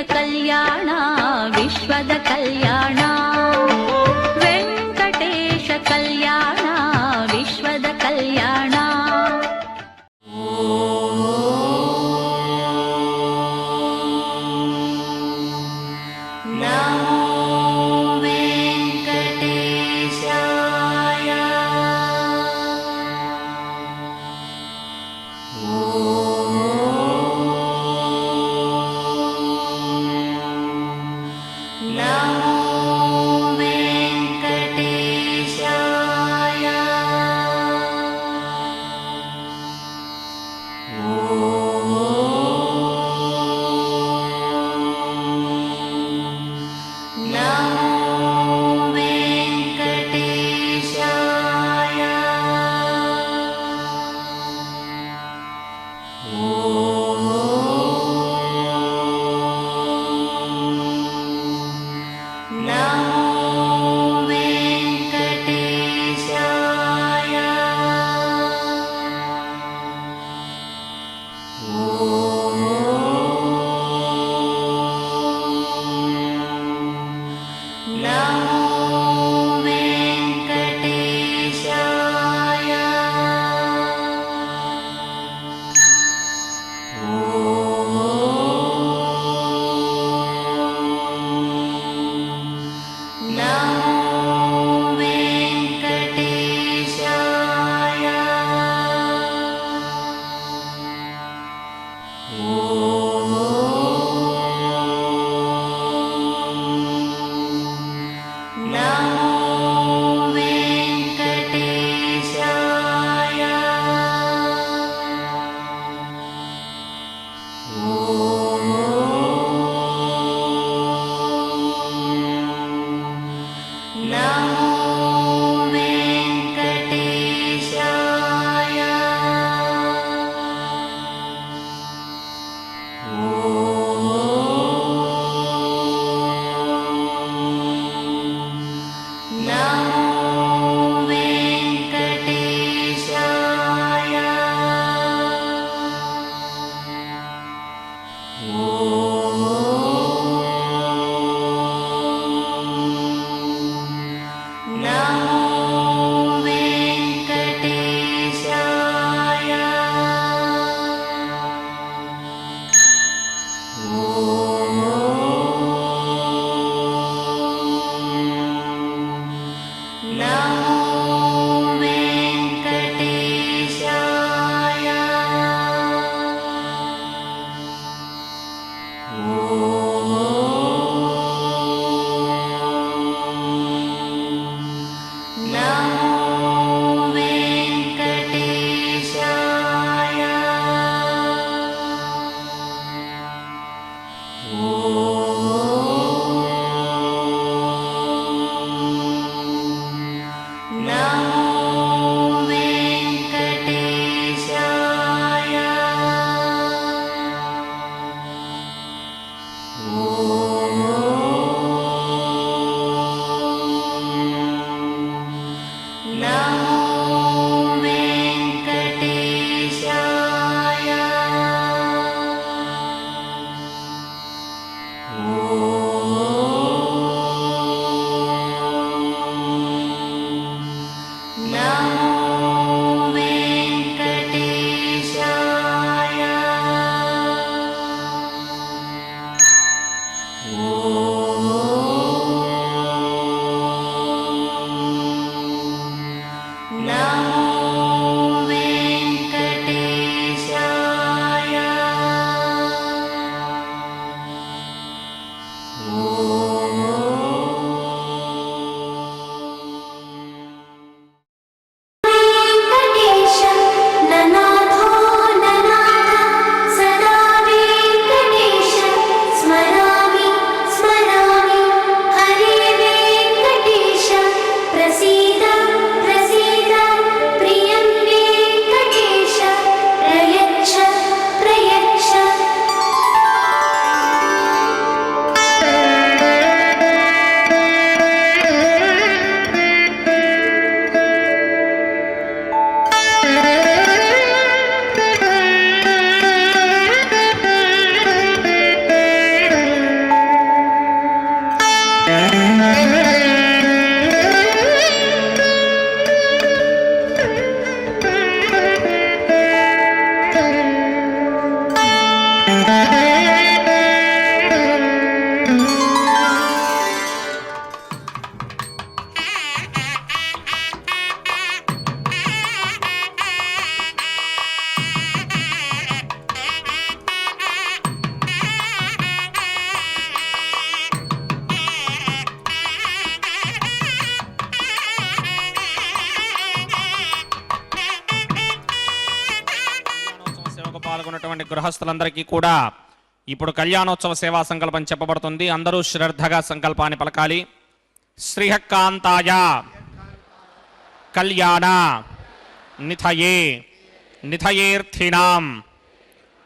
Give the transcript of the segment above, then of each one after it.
ಕಲ್ಯಾಣ ವಿಶ್ವದ ಕಲ್ಯಾಣ ವೆಂಕಟೇಶ ಕಲ್ಯಾಣ ವಿಶ್ವದ ಕಲ್ಯಾಣ పాల్గొన్నటువంటి గృహస్థులందరికీ కూడా ఇప్పుడు కళ్యాణోత్సవ సేవా సంకల్పం చెప్పబడుతుంది. అందరూ శ్రద్ధగా సంకల్పాన్ని పలకాలి. శ్రీహకాంతాయ కళ్యాణ నిథయే నిథయేర్థినాం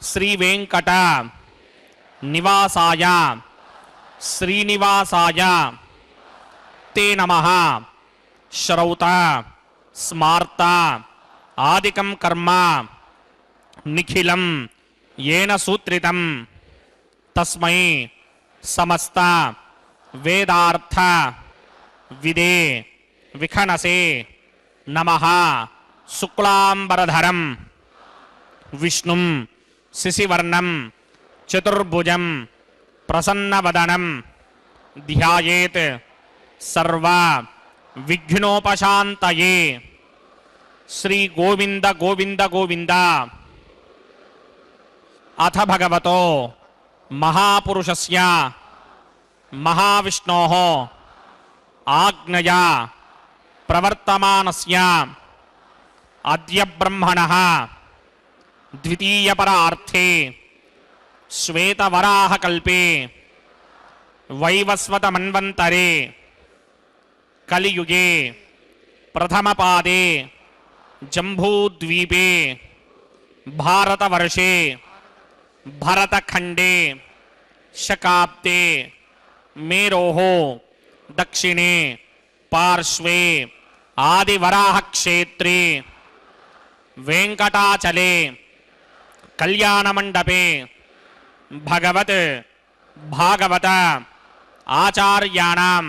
శ్రీ వెంకట నివాసాయ శ్రీనివాసాయ తే నమః. శ్రౌత స్మార్త ఆదికం కర్మ నిఖిలం ఏన సూత్రితం తస్మై సమస్త వేదార్థ విదే విఖనసే నమః. శుక్లాంబరధరం విష్ణుం శశివర్ణం చతుర్భుజం ప్రసన్నవదనం ధ్యాయేత్ సర్వ విఘ్నోపశాంతయే. శ్రీ గోవింద గోవింద గోవింద. అథ భగవతో మహాపురుషస్య మహావిష్ణోః ఆజ్ఞయా ప్రవర్తమానస్య అద్య బ్రహ్మణః ద్వితీయపరార్థే శ్వేతవరాహకల్పే వైవస్వతమన్వంతరే కలియుగే ప్రథమపాదే జంబూద్వీపే భారతవర్షే భరతఖండే శకాబ్దే మేరోః దక్షిణే పార్శ్వే ఆదివరాహక్షేత్రే వెంకటాచలే కళ్యాణమండపే భగవత్ భాగవత ఆచార్యాణం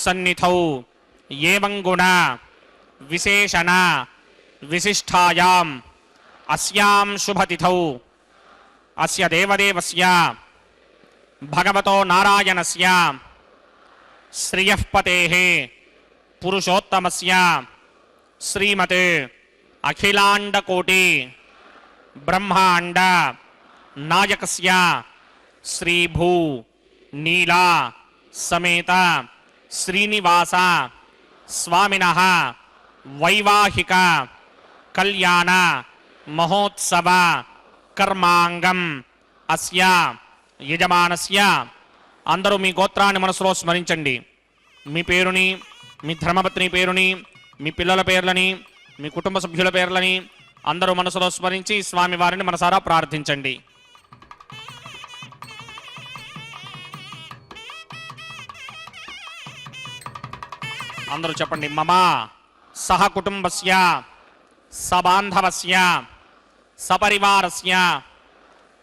సన్నిధౌ ఏవం గుణ విశేషణ విశిష్టాయాం అస్యాం శుభతిథౌ అస్య దేవదేవస్య భగవతో నారాయణస్య శ్రియఃపతేః పురుషోత్తమస్య శ్రీమత్ అఖిలాండకోటి బ్రహ్మాండ నాయకస్య శ్రీభూ నీలా సమేత శ్రీనివాస స్వామినః వైవాహిక కళ్యాణ మహోత్సవ కర్మాంగం అస్య యజమానస్య. అందరూ మీ గోత్రాన్ని మనసులో స్మరించండి. మీ పేరుని, మీ ధర్మపత్ని పేరుని, మీ పిల్లల పేర్లని, మీ కుటుంబ సభ్యుల పేర్లని అందరూ మనసులో స్మరించి స్వామివారిని మనసారా ప్రార్థించండి. అందరూ చెప్పండి. మమ సహ కుటుంబస్య సబాంధవస్య సపరివారస్య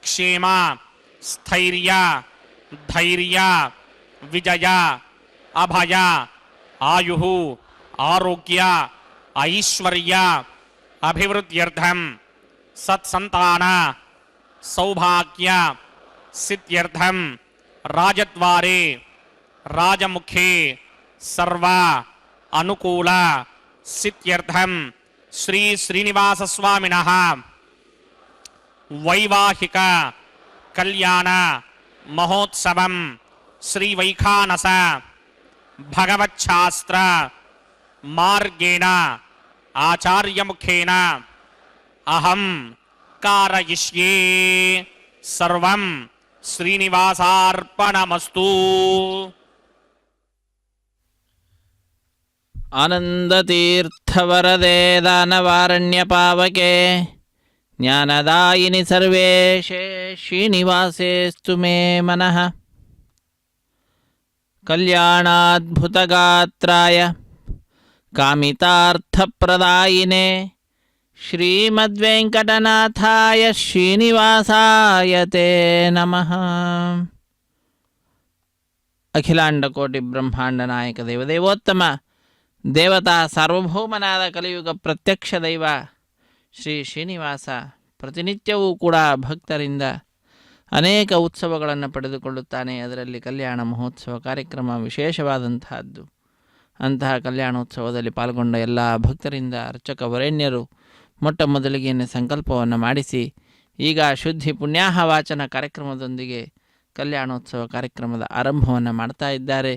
క్షేమ స్థైర్య ధైర్య విజయ అభయ ఆయుః ఆరోగ్య ఐశ్వర్య అభివృద్ధ్యర్థం సత్సంతాన సౌభాగ్య సిద్ధ్యర్థం రాజద్వారే రాజముఖే సర్వ అనుకూల సిద్ధ్యర్థం శ్రీ శ్రీనివాస స్వామినః వైవాహిక కళ్యాణ మహోత్సవం శ్రీ వైఖానస భగవచ్ఛాస్త్ర మార్గేణ ఆచార్యముఖేన అహం కారయిష్యే. సర్వం శ్రీనివాసార్పణమస్తు. ఆనందతీర్థవరదే దానవారణ్యపావకే జ్ఞానదాయిని సర్వేషే శ్రీనివాసేస్తు మే మనః. కళ్యాణాద్భుతగాత్రాయ కామితార్థప్రదాయినే శ్రీమద్వేంకటనాథాయ శ్రీనివాసాయ తే నమః. అఖిలాండకోటి బ్రహ్మాండ నాయక దేవదేవోత్తమ దేవతా ಸಾರ್ವಭೌಮನಾದ ಕಲಿಯುಗ ಪ್ರತ್ಯಕ್ಷ ದೈವ ಶ್ರೀ ಶ್ರೀನಿವಾಸ ಪ್ರತಿನಿತ್ಯವೂ ಕೂಡ ಭಕ್ತರಿಂದ ಅನೇಕ ಉತ್ಸವಗಳನ್ನು ಪಡೆದುಕೊಳ್ಳುತ್ತಾನೆ. ಅದರಲ್ಲಿ ಕಲ್ಯಾಣ ಮಹೋತ್ಸವ ಕಾರ್ಯಕ್ರಮ ವಿಶೇಷವಾದಂತಹದ್ದು. ಅಂತಹ ಕಲ್ಯಾಣೋತ್ಸವದಲ್ಲಿ ಪಾಲ್ಗೊಂಡ ಎಲ್ಲ ಭಕ್ತರಿಂದ ಅರ್ಚಕ ವರೇಣ್ಯರು ಮೊಟ್ಟ ಮೊದಲಿಗೆ ಸಂಕಲ್ಪವನ್ನು ಮಾಡಿಸಿ ಈಗ ಶುದ್ಧಿ ಪುಣ್ಯಾಹ ವಾಚನ ಕಾರ್ಯಕ್ರಮದೊಂದಿಗೆ ಕಲ್ಯಾಣೋತ್ಸವ ಕಾರ್ಯಕ್ರಮದ ಆರಂಭವನ್ನು ಮಾಡ್ತಾ ಇದ್ದಾರೆ.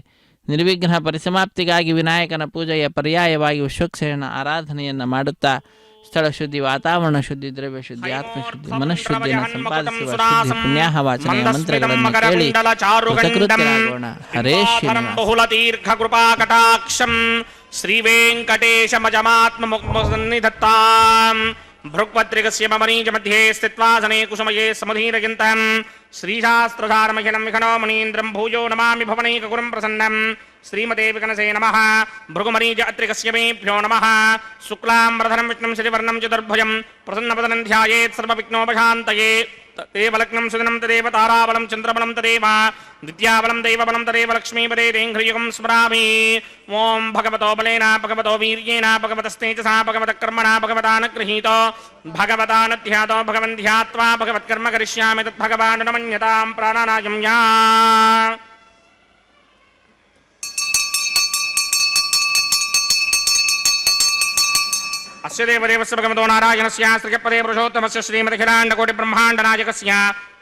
ನಿರ್ವಿಘ್ನ ಪರಿಸಮಾಪ್ತಿಗಾಗಿ ವಿನಾಯಕನ ಪೂಜೆಯ ಪರ್ಯಾಯವಾಗಿ ವಿಶ್ವಕ್ಸೇನ ಆರಾಧನೆಯನ್ನು ಮಾಡುತ್ತಾ ಸ್ಥಳ ಶುದ್ಧಿ, ವಾತಾವರಣ ಶುದ್ಧಿ, ದ್ರವ್ಯ ಶುದ್ಧಿ, ಆತ್ಮಶುದ್ಧಿ, ಮನಃಶುದ್ಧಿಯನ್ನು ಸಂಪಾದಿಸುವ ಶುದ್ಧಿ ಪುಣ್ಯಾಹ ವಾಚನೆಯ ಮಂತ್ರಗಳನ್ನು ಕೇಳಿ ಕೃತಕೃತ್ಯರಾಗೋಣ. ಹರೇ ಶ್ರೀನಿವಾಸ. ಬಹುಲ ದೀರ್ಘ ಕೃಪಾ ಕಟಾಕ್ಷಂ ಶ್ರೀ ವೆಂಕಟೇಶಮಜಮಾತ್ಮನಿಧತ್ತಾಂ ಭೃಗ್ಪತ್ರಿಕಸ್ಯ ಮಮನೀಜ ಮಧ್ಯೆ ಸ್ಥಿತ್ವಾ ಸನೇ ಕುಸುಮಯೇ ಸಮಧೀರಗಿಂತಂ ಶ್ರೀಶಾಸ್ತ್ರಧಾರಮಖಿಲಂ ವಿಖನೋ ಮುನೀಂದ್ರಂ ಭೂಯೋ ನಮಾಮಿ ಭವನೈಕಗುರುಂ ಪ್ರಸನ್ನಂ ಶ್ರೀಮತೆ ವಿಕನಸೇ ನಮಃ. ಭೃಗುಮರೀಜ ಅತ್ರಿಕಸ್ಯ ಮೇಭ್ಯೋ ನಮಃ. ಶುಕ್ಲಾಂಬರಧರಂ ವಿಷ್ಣುಂ ಶ್ರೀವರ್ಣಂ ಚತುರ್ಭುಜಂ ಪ್ರಸನ್ನವದನಂ ಧ್ಯಾಯೇತ್ ಸರ್ವವಿಘ್ನೋಪಶಾಂತಯೇ. ತದೇವ ಲಗ್ನಂ ಸುದಿನಂ ತದೇವ ತಾರಾಬಲಂ ಚಂದ್ರಬಲಂ ತದೇವ ವಿದ್ಯಾಬಲಂ ದೈವಬಲಂ ತದೇವ ಲಕ್ಷ್ಮೀಪದೇ ತೇಂಘ್ರಿಯುಗಂ ಸ್ಮರಾಮಿ. ಓಂ ಭಗವತೋ ಬಲೇನ ಭಗವತೋ ವೀರ್ಯೇಣ ಭಗವತಸ್ತೇಜಸಾ ಭಗವತ ಕರ್ಮಣ ಭಗವತಾನ ಗೃಹೀತೋ ಭಗವತಾನ ಧ್ಯಾತೋ ಭಗವನ್ ಧ್ಯಾತ್ವಾ ಭಗವತ್ಕರ್ಮ ಕರಿಷ್ಯಾಮಿ ತದ್ಭಗವಾನ್ ನಮನ್ಯತಾಂ ಪ್ರಾಣಾನಾಯಂ ಯಾ. अस्य देवदेवस्य भगवतो नारायणस्य श्रीपदे पुरुषोत्तमस्य श्रीमदखिलाण्डकोटिब्रह्माण्डनायकस्य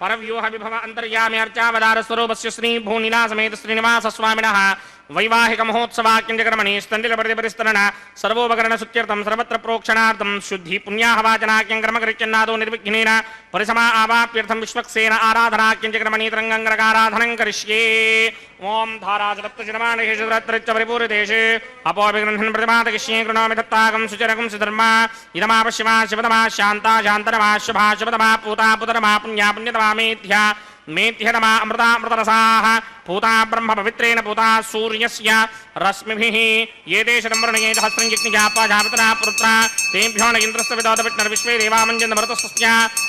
परव्यूह विभव अन्तर्यामि अर्चावतारस्वरूपस्य श्रीभूनिलासमेत श्रीनिवासस्वामिनः वैवाहिक महोत्सवाक्यंजकर्मणि स्तंडिलपरिस्तरण सर्वोपकरण सुत्यर्थं सर्वत्र प्रोक्षणार्थं शुद्धि पुण्याह वाचनाक्यं कर्मकरिच्यन्नादो निर्विघ्नेन परिसमा आवाप्यर्थं विश्वक्सेन आराधनाक्यंजकर्मणि तरङ्गङ्गरकाराधनं करिष्ये. ओम धाराजरत्तजनमानहेशरत्तरिच्च परिपूरितेषे अपोऽभिगृह्णन् प्रतिमातकिष्ये कृणोमि दत्ताकं सुचरकं सुधर्मा इदमापश्यमा शिवतमा शान्ता शान्तरमा शुभा शुभतमा पूता पुतरमा पुण्या पुण्यतमा मेध्या मेध्यतमा अमृता अमृतरसाः पूता ब्रह्म पवित्रेण पूता सूर्यस्य रश्मिभिः ये देशं वर्णये सहस्रं यज्ञजापा जापतना पुत्रा तेभ्यो न इन्द्रस्य विदोदविष्णुर्विश्वे देवामञ्जनमरुतस्य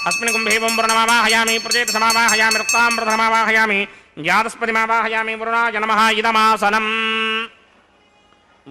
अस्मिन् कुम्भे वं वर्णमावाहयामि प्रजेतसमावाहयामि रक्तामृतमावाहयामि यादस्पतिमावाहयामि वरुणाय नमः. इदमासनम्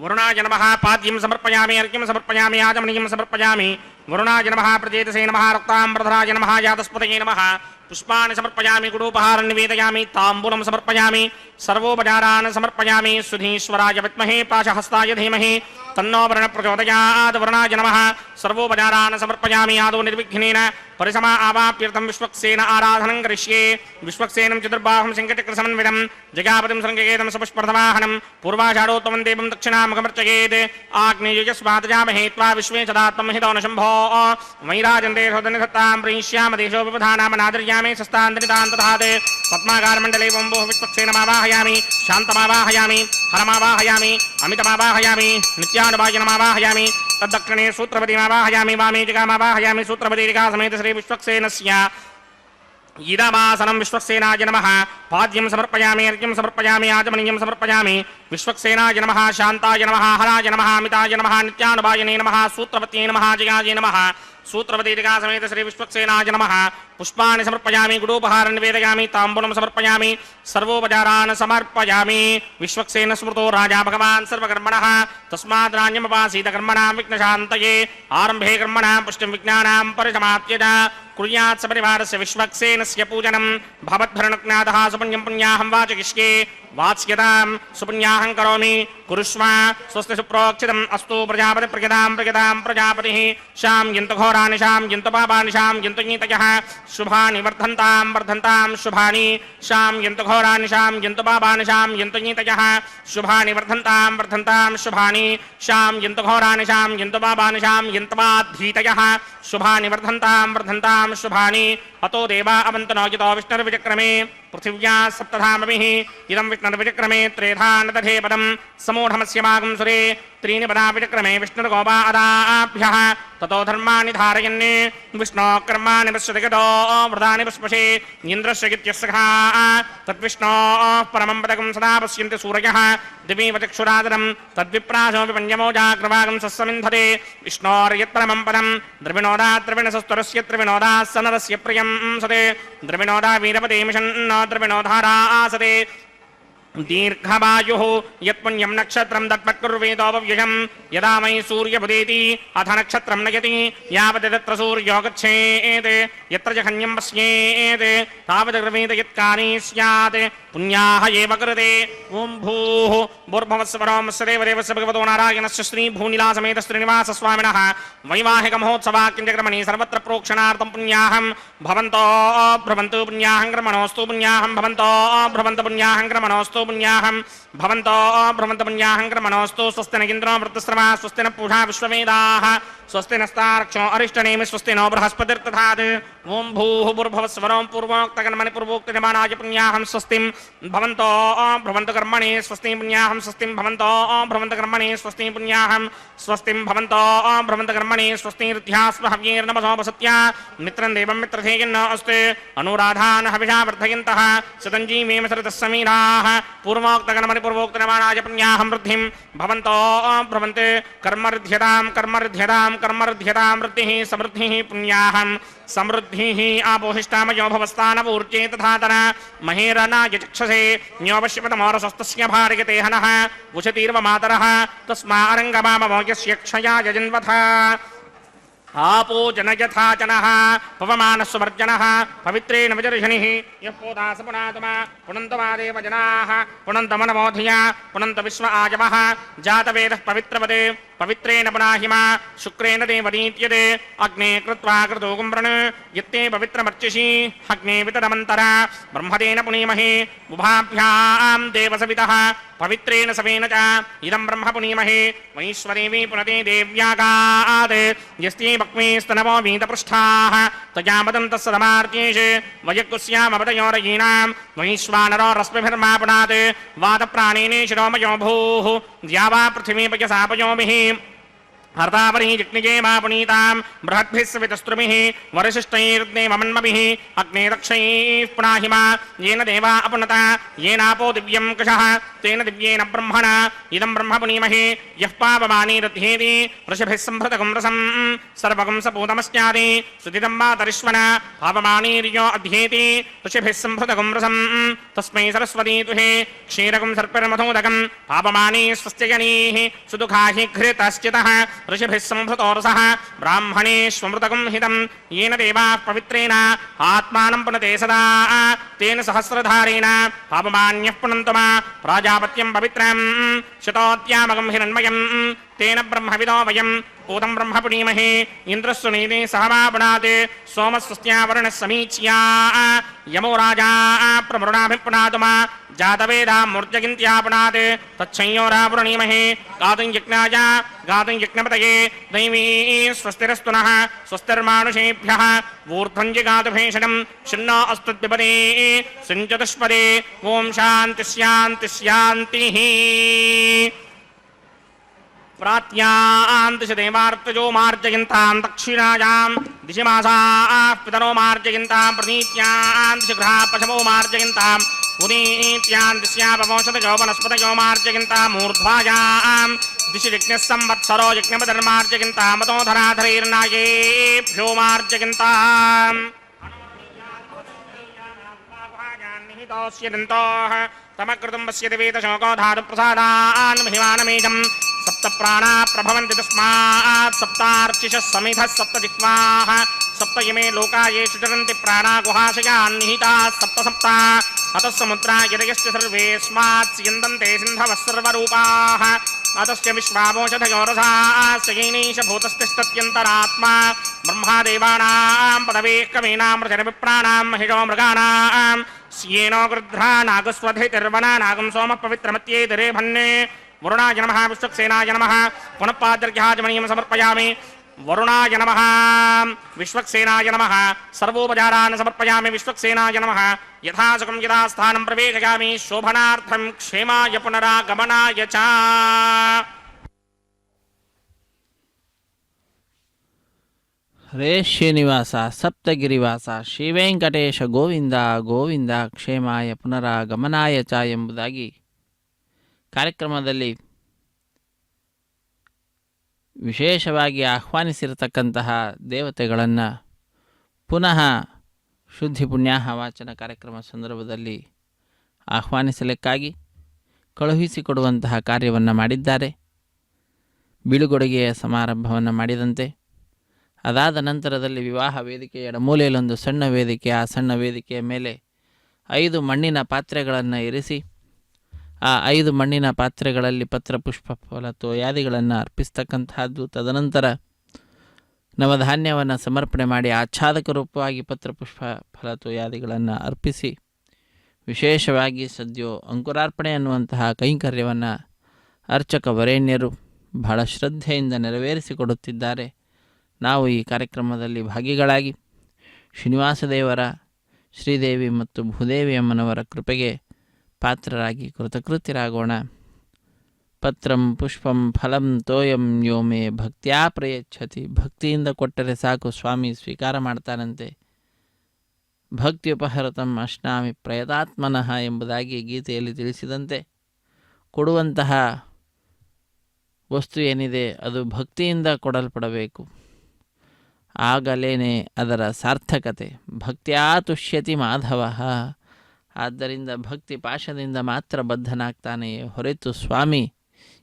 वरुणाय नमः. पाद्यं समर्पयामि अर्घ्यं समर्पयामि आचमनीयं समर्पयामि. वरुणाय नमः. प्रजेतसे नमः. रक्तामृतधराय नमः. यादस्पतये नमः. पुष्पाणि समर्पयामि. गुडोपहारं निवेदयामि. ताम्बूलं समर्पयामि. सर्वोपचारान् समर्पयामि. सुधीश्वराय विद्महे पाशहस्ताय धीमहि तन्नो वरुणः प्रचोदयात्. वरुणाय नमः. सर्वोपचारान् समर्पयामि. आदौ निर्विघ्नेन परिसमा आवाप्यर्थं विश्वक्सेन आराधनं करिष्ये. विश्वक्सेनं चतुर्बाहुं सिंहचक्रसमन्वितं जगापतिं शृङ्गकेतं सपुष्पर्धवाहनं पूर्वाषाढोत्तमं देवं दक्षिणामुखमर्चयेत्. आग्नेयुजस्वातजामहे त्वा विश्वे सदात्मं हितो न शम्भो वैराजन्ते सौदनिधत्तां प्रीष्याम देशो विपधानामनादर्यामि सस्तान्तरितान्तधात्. पद्माकारमण्डले वम्बोः विश्वक्सेनमावाहयामि. शान्तमावाहयामि. हरमावाहयामि. अमितमावाहयामि. नित्यानुभाजनमावाहयामि. तद्दक्षिणे सूत्रपतिमावाहयामि. वामे जिगामावाहयामि. सूत्रपतिरिका समेत श्री विश्वक्सेनस्य इदमासनं. विश्वक्सेनाय नमः. पाद्यं समर्पयामि. अर्घ्यं समर्पयामि. आचमनीयं समर्पयामि. विश्वक्सेनाय नमः. शान्ताय नमः. हराय नमः. अमिताय नमः. नित्यानुभाजने नमः. सूत्रपत्ये नमः. जगाय नमः. सूत्रपतिरिका समेत श्री विश्वक्सेनाय नमः. पुष्पाणि समर्पयामि. गुडोपहारं निवेदयामि. ताम्बूलं समर्पयामि. सर्वोपचारान् समर्पयामि. विश्वक्सेन स्मृतो राजा भगवान् सर्वकर्मणः तस्मात् राज्ञमुपासीत कर्मणां विघ्नशान्तये. आरम्भे कर्मणां पुष्टिं विज्ञानां परिसमाप्यज कुर्यात् सपरिवारस्य विश्वक्सेनस्य पूजनं भवद्भरणज्ञातः सुपुण्यं पुण्याहं वाचयिष्ये. वाच्यतां सुपुण्याहं करोमि कुरुष्व स्वस्ति सुप्रोक्षितम् अस्तु. प्रजापति प्रजतां प्रजतां प्रजापतिः शां यन्तु घोराणि शां यन्तु पापानि शां यन्तु नीतयः शुभानि वर्धन्तां वर्धन्तां शुभानि शां यन्तु घोराणि शां यन्तु पापानि शां यन्तु नीतयः शुभानि वर्धन्तां वर्धन्तां शुभानि शां यन्तु घोराणि शां यन्तु पापानि शां यन्तु वाद्धीतयः शुभानि वर्धन्तां वर्धन्तां शुभानि. अतो देवा अवन्तनो यतो विष्णुर्विचक्रमे पृथिव्या सप्तधामभिः इदं विष्णुर्विचक्रमे त्रेधा न दधे पदं समूढमस्य मागं सुरे त्रीणि पदा विचक्रमे विष्णुर्गोपा अदाभ्यः ततो धर्माणि धारयन् विष्णो कर्माणि पश्यति गतो वृदानि पुष्पशे इन्द्रस्य गित्यस्सखा तद्विष्णो परमं पदकं सदा पश्यन्ति सूरयः दिवीव चक्षुरादरं तद्विप्रासोऽपि पञ्चमोजाग्रभागं सस्समिन्धते विष्णोर्यत्परमं पदं द्रविणोदा द्रविणसस्तुरस्य त्रिविनोदा सनरस्य प्रियं सते द्रविणोदा वीरपते मिषन्नो द्रविणोधारा आसते दीर्घमायुः यत्पुण्यं नक्षत्रं तत्पत्कुर्वेदोपव्ययं यदा मयि सूर्यमुदेति अथ नक्षत्रं नयति यावत् तत्र सूर्यो गच्छेत् यत्र जघन्यं पश्येत् तावत् ग्रवीत यत्कानि स्यात् पुण्याः एव कृते. ओं भूः भूर्भुवस्वरोमस्य देवदेवस्य भगवतो नारायणस्य श्रीभूनिलासमेत श्रीनिवासस्वामिनः वैवाहिक महोत्सवाक्यंजकर्मणि सर्वत्र प्रोक्षणार्थं पुण्याहं भवन्तो भ्रवन्तु पुण्याहं क्रमणोऽस्तु पुण्याहं भवन्तो भ्रवन्तु पुण्याहं क्रमणोऽस्तु पुण्याहं भवन्तो भ्रवन्तु पुण्याहं क्रमणोऽस्तु. स्वस्ति न इन्द्रो वृत्तस्रवा स्वस्ति न पूषा विश्ववेदाः स्वस्ति नस्तार्क्ष्यो अरिष्टनेमि स्वस्ति नो बृहस्पतिर्दधात् ओं भूर्भुवस्वरं पूर्वोक्तकर्मणि पूर्वोक्तजमानाय पुण्याहं स्वस्तिं भवन्तो भ्रवन्तु कर्मणि स्वस्तिं पुण्याहं स्वस्तिं भवन्तो भ्रवन्तु कर्मणि स्वस्तिं पुण्याहं स्वस्तिं भवन्तो भ्रवन्तु कर्मणि स्वस्तिर्ध्यास्म हव्यैर्नमसो वसत्या मित्रं देवं मित्रधेयन्न अस्ते अनुराधान् हविषा वर्धयन्तः सतञ्जीवेम सरतः समीराः पूर्वोक्तकर्मणि पूर्वोक्तजमानाय पुण्याहं वृद्धिं भवन्तो भ्रवन्ते कर्मर्ध्यतां कर्मर्ध्यतां कर्मर्ध्यतां वृद्धिः समृद्धिः पुण्याहं समृद्धिः आपोहिष्टामयो भवस्तानपूर्जे तथा तना महेरनाय चक्षसे न्योपश्यपतमोरसस्तस्य भार्यते हनः उशतीर्व मातरः तस्मारङ्गमाममोयस्य क्षयाय जन्वथा आपो जनयथा जनः पवमानस्वर्जनः पवित्रेण विजर्षणिः यः पोदास पुनातमा पुनन्तमादेव जनाः पुनन्तमनमोधिया पुनन्त विश्व आजवः जातवेदः पवित्रवदे पवित्रेण पुनाहिमा शुक्रेण देवदीत्यते अग्ने कृत्वा कृतोगुं वृण यत्ते पवित्रमर्चिषि अग्ने वितरमन्तरा ब्रह्मदेन पुनीमहे उभाभ्यां देवसवितः पवित्रेण सवेन च इदं ब्रह्म पुनीमहे वैश्वदेवी पुनते देव्यागात् यस्ते वक्मे स्तनवो वीतपृष्ठाः तया मदन्तस्सदमार्त्येष वयकुस्यामवतयोरयीणां वैश्वानरो रश्मिभिर्मा पुनात् वातप्राणेन शिरोमयो भूः द्यावा पृथिवीपयसापयोभिः हर्तावरिः जिग्निजे मा पुनीतां बृहद्भिः सवितस्त्रुभिः वरिशिष्टैर्देवमन्मभिः अग्ने दक्षैः पुनाहिमा येन देवा अपुनता येनापो दिव्यं कषः तेन दिव्येन ब्रह्मणा इदं ब्रह्म पुनीमहे यः पावमानी रथ्येति वृषभिः सम्भृतगुं रसं सर्वगुं सपूतमस्यादि सुदिदं मातरिश्वना पावमानीर्यो अध्येति ऋषिभिः सम्भृतगुं रसं तस्मै सरस्वती तुहे क्षीरगुं सर्पिर्मधोदकं पावमानी स्वस्त्यजनीः सुदुःखा हि घृतश्चितः ऋषिभिः सम्भृतोरसः ब्राह्मणेष्वमृतगुं हितं येन देवाः पवित्रेण आत्मानं पुनते सदा तेन सहस्रधारेण पापमान्यः पुनन्तमा प्राजापत्यं पवित्रं शतोत्यामगं हिरण्मयं तेन ब्रह्मविदो वयं पूतं ब्रह्म पुनीमहे इन्द्रस्य नीते सहमापुनात् सोमस्वस्त्यावरणः समीच्या यमो राजा प्रमृणाभिपुनातुमा जातवेदा मूर्जगिन्त्यापुनात् तच्छंयोरापुरणीमहे गातुं यज्ञाय गातुं यज्ञपतये दैवी स्वस्तिरस्तु नः स्वस्तिर्मानुषेभ्यः ऊर्ध्वं जिगातुभेषणं शिन्नो अस्तुद्विपदे सिञ्चतुष्पदे ॐ शान्ति शान्ति शान्तिः प्रात्यां देवार्तजो मार्जयन्तां दक्षिणायां दिशि मासाः पितरो मार्जयन्तां प्रनीत्यां दिशि गृहा पशवो मार्जयन्तां उदीत्यां दिश्यापवंशतयो वनस्पतयो मार्जयन्तां मूर्ध्वायां दिशि यज्ञः संवत्सरो यज्ञपतिर्मार्जयन्तां मतोधराधरैर्नायेभ्यो मार्जयन्ताम् तमकृतं पश्यति वेदशोको धातुप्रसादान् महिमानमेजम् सप्त प्राणा प्रभवन्ति तस्मात् सप्तार्चिषः समिधः सप्त जिह्वाः सप्त इमे लोका ये चरन्ति प्राणा गुहाशयान् निहिताः सप्त सप्ता अतः समुद्रा यदयश्च सर्वेस्मात् स्यन्दन्ते सिन्धवः सर्वरूपाः अतश्च विश्वामोषधयोरसाश्च येनैष भूतस्तिष्ठत्यन्तरात्मा ब्रह्मादेवानां पदवेः कवीनामृतविप्राणां महिषो मृगाणां स्येनो गृध्रा नागस्वधितिर्वना नागं सोमः पवित्रमत्येतिरे भन्ने वरुणाय नमः विश्वक्सेनाय नमः पुनः पाद्यर्घ्याचमनीयं समर्पयामि वरुणाय नमः विश्वक्सेनाय नमः सर्वोपचारान् समर्पयामि विश्वक्सेनाय नमः यथासुखं यथास्थानं प्रवेशयामि शोभनार्थं क्षेमाय पुनरागमनाय च ಹರೇ ಶ್ರೀನಿವಾಸ ಸಪ್ತಗಿರಿವಾಸ ಶ್ರೀವೆಂಕಟೇಶ ಗೋವಿಂದ ಗೋವಿಂದ ಕ್ಷೇಮಾಯ ಪುನರಾಗಮನಾಯ ಚ ಎಂಬುದಾಗಿ ಕಾರ್ಯಕ್ರಮದಲ್ಲಿ ವಿಶೇಷವಾಗಿ ಆಹ್ವಾನಿಸಿರತಕ್ಕಂತಹ ದೇವತೆಗಳನ್ನು ಪುನಃ ಶುದ್ಧಿ ಪುಣ್ಯಾಹ ವಾಚನ ಕಾರ್ಯಕ್ರಮ ಸಂದರ್ಭದಲ್ಲಿ ಆಹ್ವಾನಿಸಲಿಕ್ಕಾಗಿ ಕಳುಹಿಸಿಕೊಡುವಂತಹ ಕಾರ್ಯವನ್ನು ಮಾಡಿದ್ದಾರೆ. ಬೀಳುಗೊಡುಗೆಯ ಸಮಾರಂಭವನ್ನು ಮಾಡಿದಂತೆ ಅದಾದ ನಂತರದಲ್ಲಿ ವಿವಾಹ ವೇದಿಕೆಯ ಎಡಮೂಲೆಯಲ್ಲೊಂದು ಸಣ್ಣ ವೇದಿಕೆ, ಆ ಸಣ್ಣ ವೇದಿಕೆಯ ಮೇಲೆ 5 ಮಣ್ಣಿನ ಪಾತ್ರೆಗಳನ್ನು ಇರಿಸಿ ಆ 5 ಮಣ್ಣಿನ ಪಾತ್ರೆಗಳಲ್ಲಿ ಪತ್ರ ಪುಷ್ಪ ಫಲ ತೋಯಾದಿಗಳನ್ನು ಅರ್ಪಿಸ್ತಕ್ಕಂತಹದ್ದು. ತದನಂತರ ನವಧಾನ್ಯವನ್ನು ಸಮರ್ಪಣೆ ಮಾಡಿ ಆಚ್ಛಾದಕ ರೂಪವಾಗಿ ಪತ್ರ ಪುಷ್ಪ ಫಲ ತೋಯಾದಿಗಳನ್ನು ಅರ್ಪಿಸಿ ವಿಶೇಷವಾಗಿ ಸದ್ಯೋ ಅಂಕುರಾರ್ಪಣೆ ಅನ್ನುವಂತಹ ಕೈಂಕರ್ಯವನ್ನು ಅರ್ಚಕ ವರೇಣ್ಯರು ಬಹಳ ಶ್ರದ್ಧೆಯಿಂದ ನೆರವೇರಿಸಿಕೊಡುತ್ತಿದ್ದಾರೆ. ನಾವು ಈ ಕಾರ್ಯಕ್ರಮದಲ್ಲಿ ಭಾಗಿಗಳಾಗಿ ಶ್ರೀನಿವಾಸ ದೇವರ, ಶ್ರೀದೇವಿ ಮತ್ತು ಭೂದೇವಿ ಅಮ್ಮನವರ ಕೃಪೆಗೆ ಪಾತ್ರರಾಗಿ ಕೃತಕೃತ್ಯರಾಗೋಣ. ಪತ್ರಂ ಪುಷ್ಪಂ ಫಲಂ ತೋಯಂ ಯೋ ಮೇ ಭಕ್ತ್ಯಾ ಪ್ರಯಚ್ಛತಿ. ಭಕ್ತಿಯಿಂದ ಕೊಟ್ಟರೆ ಸಾಕು, ಸ್ವಾಮಿ ಸ್ವೀಕಾರ ಮಾಡ್ತಾನಂತೆ. ಭಕ್ತಿಯುಪಹರತಂ ಅಶ್ನಾಮಿ ಪ್ರಯತಾತ್ಮನಃ ಎಂಬುದಾಗಿ ಗೀತೆಯಲ್ಲಿ ತಿಳಿಸಿದಂತೆ, ಕೊಡುವಂತಹ ವಸ್ತು ಏನಿದೆ ಅದು ಭಕ್ತಿಯಿಂದ ಕೊಡಲ್ಪಡಬೇಕು. ಆಗಲೇನೆ ಅದರ ಸಾರ್ಥಕತೆ. ಭಕ್ತ್ಯಾ ತುಷ್ಯತಿ ಮಾಧವ. ಆದ್ದರಿಂದ ಭಕ್ತಿ ಪಾಶದಿಂದ ಮಾತ್ರ ಬದ್ಧನಾಗ್ತಾನೆಯೇ ಹೊರತು ಸ್ವಾಮಿ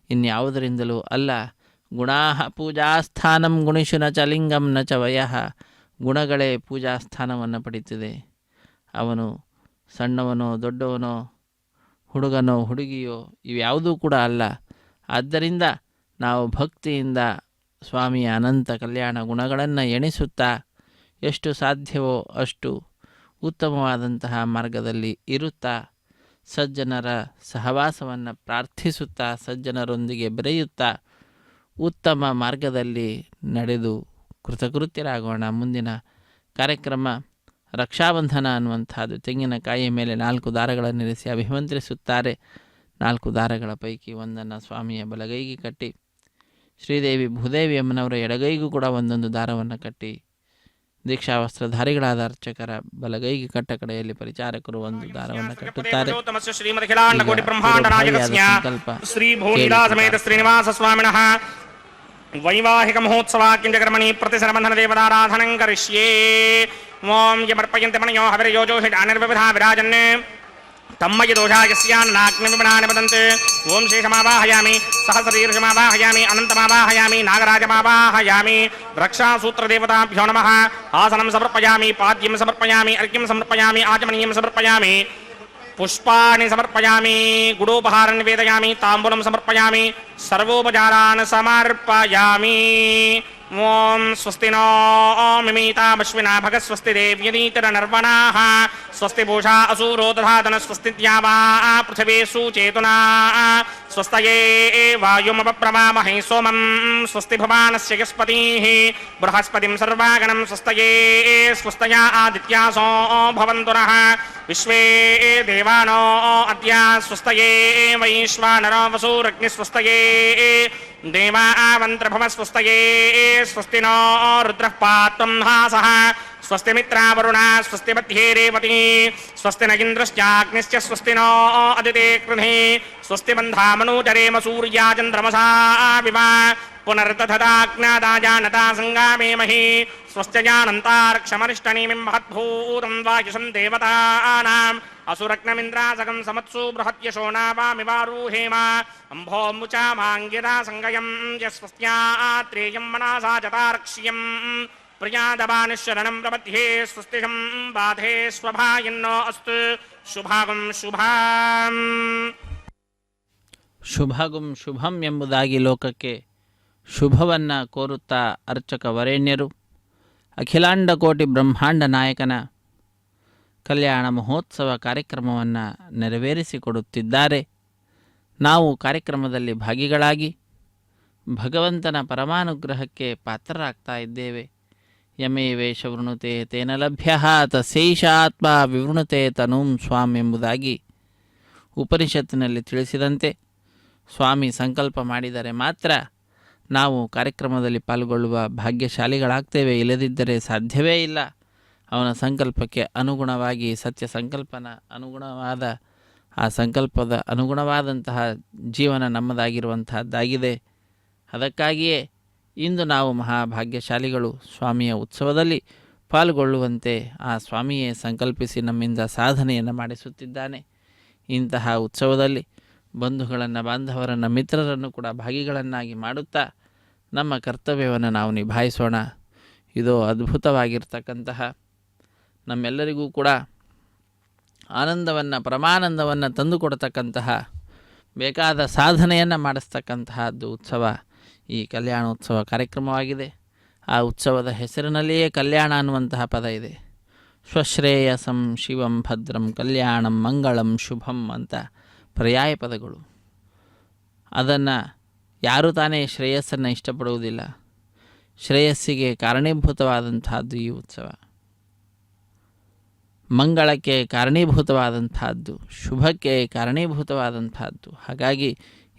ಇನ್ಯಾವುದರಿಂದಲೂ ಅಲ್ಲ. ಗುಣಾಃ ಪೂಜಾಸ್ಥಾನಂ ಗುಣಿಷು ನ ಚ ಲಿಂಗಂ ನ ಚ ವಯಃ. ಗುಣಗಳೇ ಪೂಜಾಸ್ಥಾನವನ್ನು ಪಡೀತಿದೆ. ಅವನು ಸಣ್ಣವನೋ ದೊಡ್ಡವನೋ, ಹುಡುಗನೋ ಹುಡುಗಿಯೋ ಇವ್ಯಾವುದೂ ಕೂಡ ಅಲ್ಲ. ಆದ್ದರಿಂದ ನಾವು ಭಕ್ತಿಯಿಂದ ಸ್ವಾಮಿಯ ಅನಂತ ಕಲ್ಯಾಣ ಗುಣಗಳನ್ನು ಎಣಿಸುತ್ತಾ ಎಷ್ಟು ಸಾಧ್ಯವೋ ಅಷ್ಟು ಉತ್ತಮವಾದಂತಹ ಮಾರ್ಗದಲ್ಲಿ ಇರುತ್ತಾ, ಸಜ್ಜನರ ಸಹವಾಸವನ್ನು ಪ್ರಾರ್ಥಿಸುತ್ತಾ, ಸಜ್ಜನರೊಂದಿಗೆ ಬೆರೆಯುತ್ತಾ ಉತ್ತಮ ಮಾರ್ಗದಲ್ಲಿ ನಡೆದು ಕೃತಕೃತ್ಯರಾಗೋಣ. ಮುಂದಿನ ಕಾರ್ಯಕ್ರಮ ರಕ್ಷಾಬಂಧನ ಅನ್ನುವಂಥದ್ದು. ತೆಂಗಿನಕಾಯಿಯ ಮೇಲೆ 4 ದಾರಗಳನ್ನಿರಿಸಿ ಅಭಿಮಂತ್ರಿಸುತ್ತಾರೆ. 4 ದಾರಗಳ ಪೈಕಿ ಒಂದನ್ನು ಸ್ವಾಮಿಯ ಬಲಗೈಗೆ ಕಟ್ಟಿ, ಶ್ರೀದೇವಿ ಭೂದೇವಿ ಅಮ್ಮನವರ ಎಡಗೈಗೂ ಕೂಡ ಒಂದೊಂದು ದಾರವನ್ನು ಕಟ್ಟಿ, ದೀಕ್ಷಾವಸ್ತ್ರಧಾರಿಗಳಾದ ಅರ್ಚಕರ ಬಲಗೈಗೆ ಕಟ್ಟ ಕಡೆಯಲ್ಲಿ ಪರಿಚಾರಕರು ಒಂದು ದಾರವನ್ನು ಕಟ್ಟುತ್ತಾರೆ. ವೈವಾಹಿಕ ಮಹೋತ್ಸವ ಕಿಂಜಕರ್ಮಣಿ ಪ್ರತಿಸರಬಂಧನ ದೇವತಾರಾಧನಂ ಕರಿಷ್ಯೇ. ಓಂ ಯಮರ್ಪಯಂತೆ ಮಣಯೋ ಹವಿರ್ಯೋಜೋ ಹಿಡಾನಿರ್ವಿಧಾ ವಿರಾಜನ್ ತಮ್ಮಯ ದೋಷಾಯಸ್ಯಾನ್ನಾಗ್ನಿವಿಮಣಾನಿ ವದಂತೆ. ಓಂ ಶೇಷಮಾವಾಹಯಾಮಿ, ಸಹಸ್ರಶೀರ್ಷಮಾವಾಹಯಾಮಿ, ಅನಂತಮಾವಾಹಯಾಮಿ, ನಾಗರಾಜಮಾವಾಹಯಾಮಿ. ರಕ್ಷಾಸೂತ್ರದೇವತಾಭ್ಯೋ ನಮಃ. ಆಸನಂ ಸಮರ್ಪಯಾಮಿ, ಪಾದ್ಯಂ ಸಮರ್ಪಯಾಮಿ, ಅರ್ಘ್ಯಂ ಸಮರ್ಪಯಾಮಿ, ಆಚಮನೀಯಂ ಸಮರ್ಪಯಾಮಿ, ಪುಷ್ಪಾಣಿ ಸಮರ್ಪಯಾಮಿ, ಗುಡೋಪಹಾರ ನಿವೇದಯಾಮಿ, ತಾಂಬೂಲಂ ಸಮರ್ಪಯಾಮಿ, ಸರ್ವೋಪಚಾರಾನ್ ಸಮರ್ಪಯಾಮಿ. ಓಂ ಸ್ವಸ್ತಿ ನೋ ಮಿಮೀತಾಮಶ್ವಿನಾ ಭಗತ್ ಸ್ವಸ್ತಿ ದೇವ್ಯನೀತರ ನರ್ವಣಾಃ ಸ್ವಸ್ತಿ ಭೂಷಾ ಅಸೂರೋ ದಧಾತನ ಸ್ವಸ್ತಿ ದ್ಯಾವಾ ಪೃಥಿವೀ ಸುಚೇತುನಾ ಸ್ವಸ್ತಯೇ ವಾಯುಮಪ್ರವಾಮಹೈ ಸೋಮಂ ಸ್ವಸ್ತಿ ಭವಾನಸ್ಯ ಯಸ್ಪತಿಃ ಬೃಹಸ್ಪತಿಂ ಸರ್ವಾಗಣಂ ಸ್ವಸ್ತಯೇ ಸ್ವಸ್ತಯಾ ಆದಿತ್ಯಾಸೋ ಭವಂತು ನಃ ವಿಶ್ವೇ ದೇವಾನೋ ಅದ್ಯ ಸ್ವಸ್ತಯೇ ವೈಶ್ವಾನರೋ ವಸೂರಗ್ನಿ ಸ್ವಸ್ತಯೇ ದೇವಾವಂತ್ರಭವ ಸ್ವಸ್ತಯೇ ಸ್ವಸ್ತಿ ನೋ ರುದ್ರಃ ಪಾತ್ವಂ ಹಾಸಃ ಸ್ವಸ್ತಿ ಮಿತ್ರಾವರುಣ ಸ್ವಸ್ತಿ ಮಧ್ಯೇ ರೇವತಿ ಸ್ವಸ್ತಿ ನ ಇಂದ್ರಶ್ಚಾಗ್ನಿಶ್ಚ ಸ್ವಸ್ತಿ ನೋ ಅದಿತೆ ಕೃಧಿ ಸ್ವಸ್ತಿ ಬಂಧಾಮನೂಚರೇಮ ಸೂರ್ಯಾ ಚಂದ್ರಮಸಾ ವಿವಾ ಪುನರ್ತಥದಾಜ್ಞಾದಾಜಾನತಾ ಸಂಗಾಮೇಮಹಿ ಸ್ವಸ್ತ್ಯಜಾನಂತಾರಕ್ಷಮರಿಷ್ಟನೀಮಿಂ ಮಹದ್ಭೂತಂ ವಾಯುಷಂ ದೇವತಾನಾಂ ಅಸುರಗ್ನಮಿಂದ್ರಾಸಗಂ ಸಮತ್ಸು ಬೃಹತ್ಯಶೋ ನಾವಾಮಿವಾರೂಹೇಮ ಅಂಭೋ ಮುಚಾ ಮಾಂಗಿರಾ ಸಂಗಯಂ ಯಸ್ವಸ್ತ್ಯಾತ್ರೇಯಂ ಮನಾಸಾ ಜತಾರಕ್ಷ್ಯಂ ಪ್ರಿಯಾದವಾನಿಶರಣಂ ಪ್ರಪದ್ಯೆ ಸ್ವಸ್ತಿಷಂ ಬಾಧೆ ಸ್ವಭಾಯನ್ನೋ ಅಸ್ತು ಶುಭಾಗಂ ಶುಭಾಂ. ಶುಭಾಗುಂ ಶುಭಂ ಎಂಬುದಾಗಿ ಲೋಕಕ್ಕೆ ಶುಭವನ್ನು ಕೋರುತ್ತಾ ಅರ್ಚಕ ವರೇಣ್ಯರು ಅಖಿಲಾಂಡ ಕೋಟಿ ಬ್ರಹ್ಮಾಂಡ ನಾಯಕನ ಕಲ್ಯಾಣ ಮಹೋತ್ಸವ ಕಾರ್ಯಕ್ರಮವನ್ನು ನೆರವೇರಿಸಿಕೊಡುತ್ತಿದ್ದಾರೆ. ನಾವು ಕಾರ್ಯಕ್ರಮದಲ್ಲಿ ಭಾಗಿಗಳಾಗಿ ಭಗವಂತನ ಪರಮಾನುಗ್ರಹಕ್ಕೆ ಪಾತ್ರರಾಗ್ತಾ ಇದ್ದೇವೆ. ಯಮೇ ವೇಷ ವೃಣುತೆ ತೇನ ಲಭ್ಯ ತಸ್ಯೈಷ ಆತ್ಮ ವಿವೃಣುತೆ ತನೂಂ ಸ್ವಾಮ್ ಎಂಬುದಾಗಿ ಉಪನಿಷತ್ತಿನಲ್ಲಿ ತಿಳಿಸಿದಂತೆ ಸ್ವಾಮಿ ಸಂಕಲ್ಪ ಮಾಡಿದರೆ ಮಾತ್ರ ನಾವು ಕಾರ್ಯಕ್ರಮದಲ್ಲಿ ಪಾಲ್ಗೊಳ್ಳುವ ಭಾಗ್ಯಶಾಲಿಗಳಾಗ್ತೇವೆ. ಇಲ್ಲದಿದ್ದರೆ ಸಾಧ್ಯವೇ ಇಲ್ಲ. ಅವನ ಸಂಕಲ್ಪಕ್ಕೆ ಅನುಗುಣವಾಗಿ ಸತ್ಯ ಸಂಕಲ್ಪನ ಅನುಗುಣವಾದ ಆ ಸಂಕಲ್ಪದ ಅನುಗುಣವಾದಂತಹ ಜೀವನ ನಮ್ಮದಾಗಿರುವಂತಹದ್ದಾಗಿದೆ. ಅದಕ್ಕಾಗಿಯೇ ಇಂದು ನಾವು ಮಹಾಭಾಗ್ಯಶಾಲಿಗಳು. ಸ್ವಾಮಿಯ ಉತ್ಸವದಲ್ಲಿ ಪಾಲ್ಗೊಳ್ಳುವಂತೆ ಆ ಸ್ವಾಮಿಯೇ ಸಂಕಲ್ಪಿಸಿ ನಮ್ಮಿಂದ ಸಾಧನೆಯನ್ನು ಮಾಡಿಸುತ್ತಿದ್ದಾನೆ. ಇಂತಹ ಉತ್ಸವದಲ್ಲಿ ಬಂಧುಗಳನ್ನು, ಬಾಂಧವರನ್ನು, ಮಿತ್ರರನ್ನು ಕೂಡ ಭಾಗಿಗಳನ್ನಾಗಿ ಮಾಡುತ್ತಾ ನಮ್ಮ ಕರ್ತವ್ಯವನ್ನು ನಾವು ನಿಭಾಯಿಸೋಣ. ಇದು ಅದ್ಭುತವಾಗಿರ್ತಕ್ಕಂತಹ, ನಮ್ಮೆಲ್ಲರಿಗೂ ಕೂಡ ಆನಂದವನ್ನು, ಪರಮಾನಂದವನ್ನು ತಂದುಕೊಡ್ತಕ್ಕಂತಹ, ಬೇಕಾದ ಸಾಧನೆಯನ್ನು ಮಾಡಿಸ್ತಕ್ಕಂತಹದ್ದು ಉತ್ಸವ ಈ ಕಲ್ಯಾಣೋತ್ಸವ ಕಾರ್ಯಕ್ರಮವಾಗಿದೆ. ಆ ಉತ್ಸವದ ಹೆಸರಿನಲ್ಲಿಯೇ ಕಲ್ಯಾಣ ಅನ್ನುವಂತಹ ಪದ ಇದೆ. ಸ್ವಶ್ರೇಯಸಂ ಶಿವಂ ಭದ್ರಂ ಕಲ್ಯಾಣಂ ಮಂಗಳಂ ಶುಭಂ ಅಂತ ಪರ್ಯಾಯ ಪದಗಳು. ಅದನ್ನು ಯಾರು ತಾನೇ ಶ್ರೇಯಸ್ಸನ್ನು ಇಷ್ಟಪಡುವುದಿಲ್ಲ. ಶ್ರೇಯಸ್ಸಿಗೆ ಕಾರಣೀಭೂತವಾದಂತಹದ್ದು ಈ ಉತ್ಸವ. ಮಂಗಳಕ್ಕೆ ಕಾರಣೀಭೂತವಾದಂತಹದ್ದು, ಶುಭಕ್ಕೆ ಕಾರಣೀಭೂತವಾದಂತಹದ್ದು. ಹಾಗಾಗಿ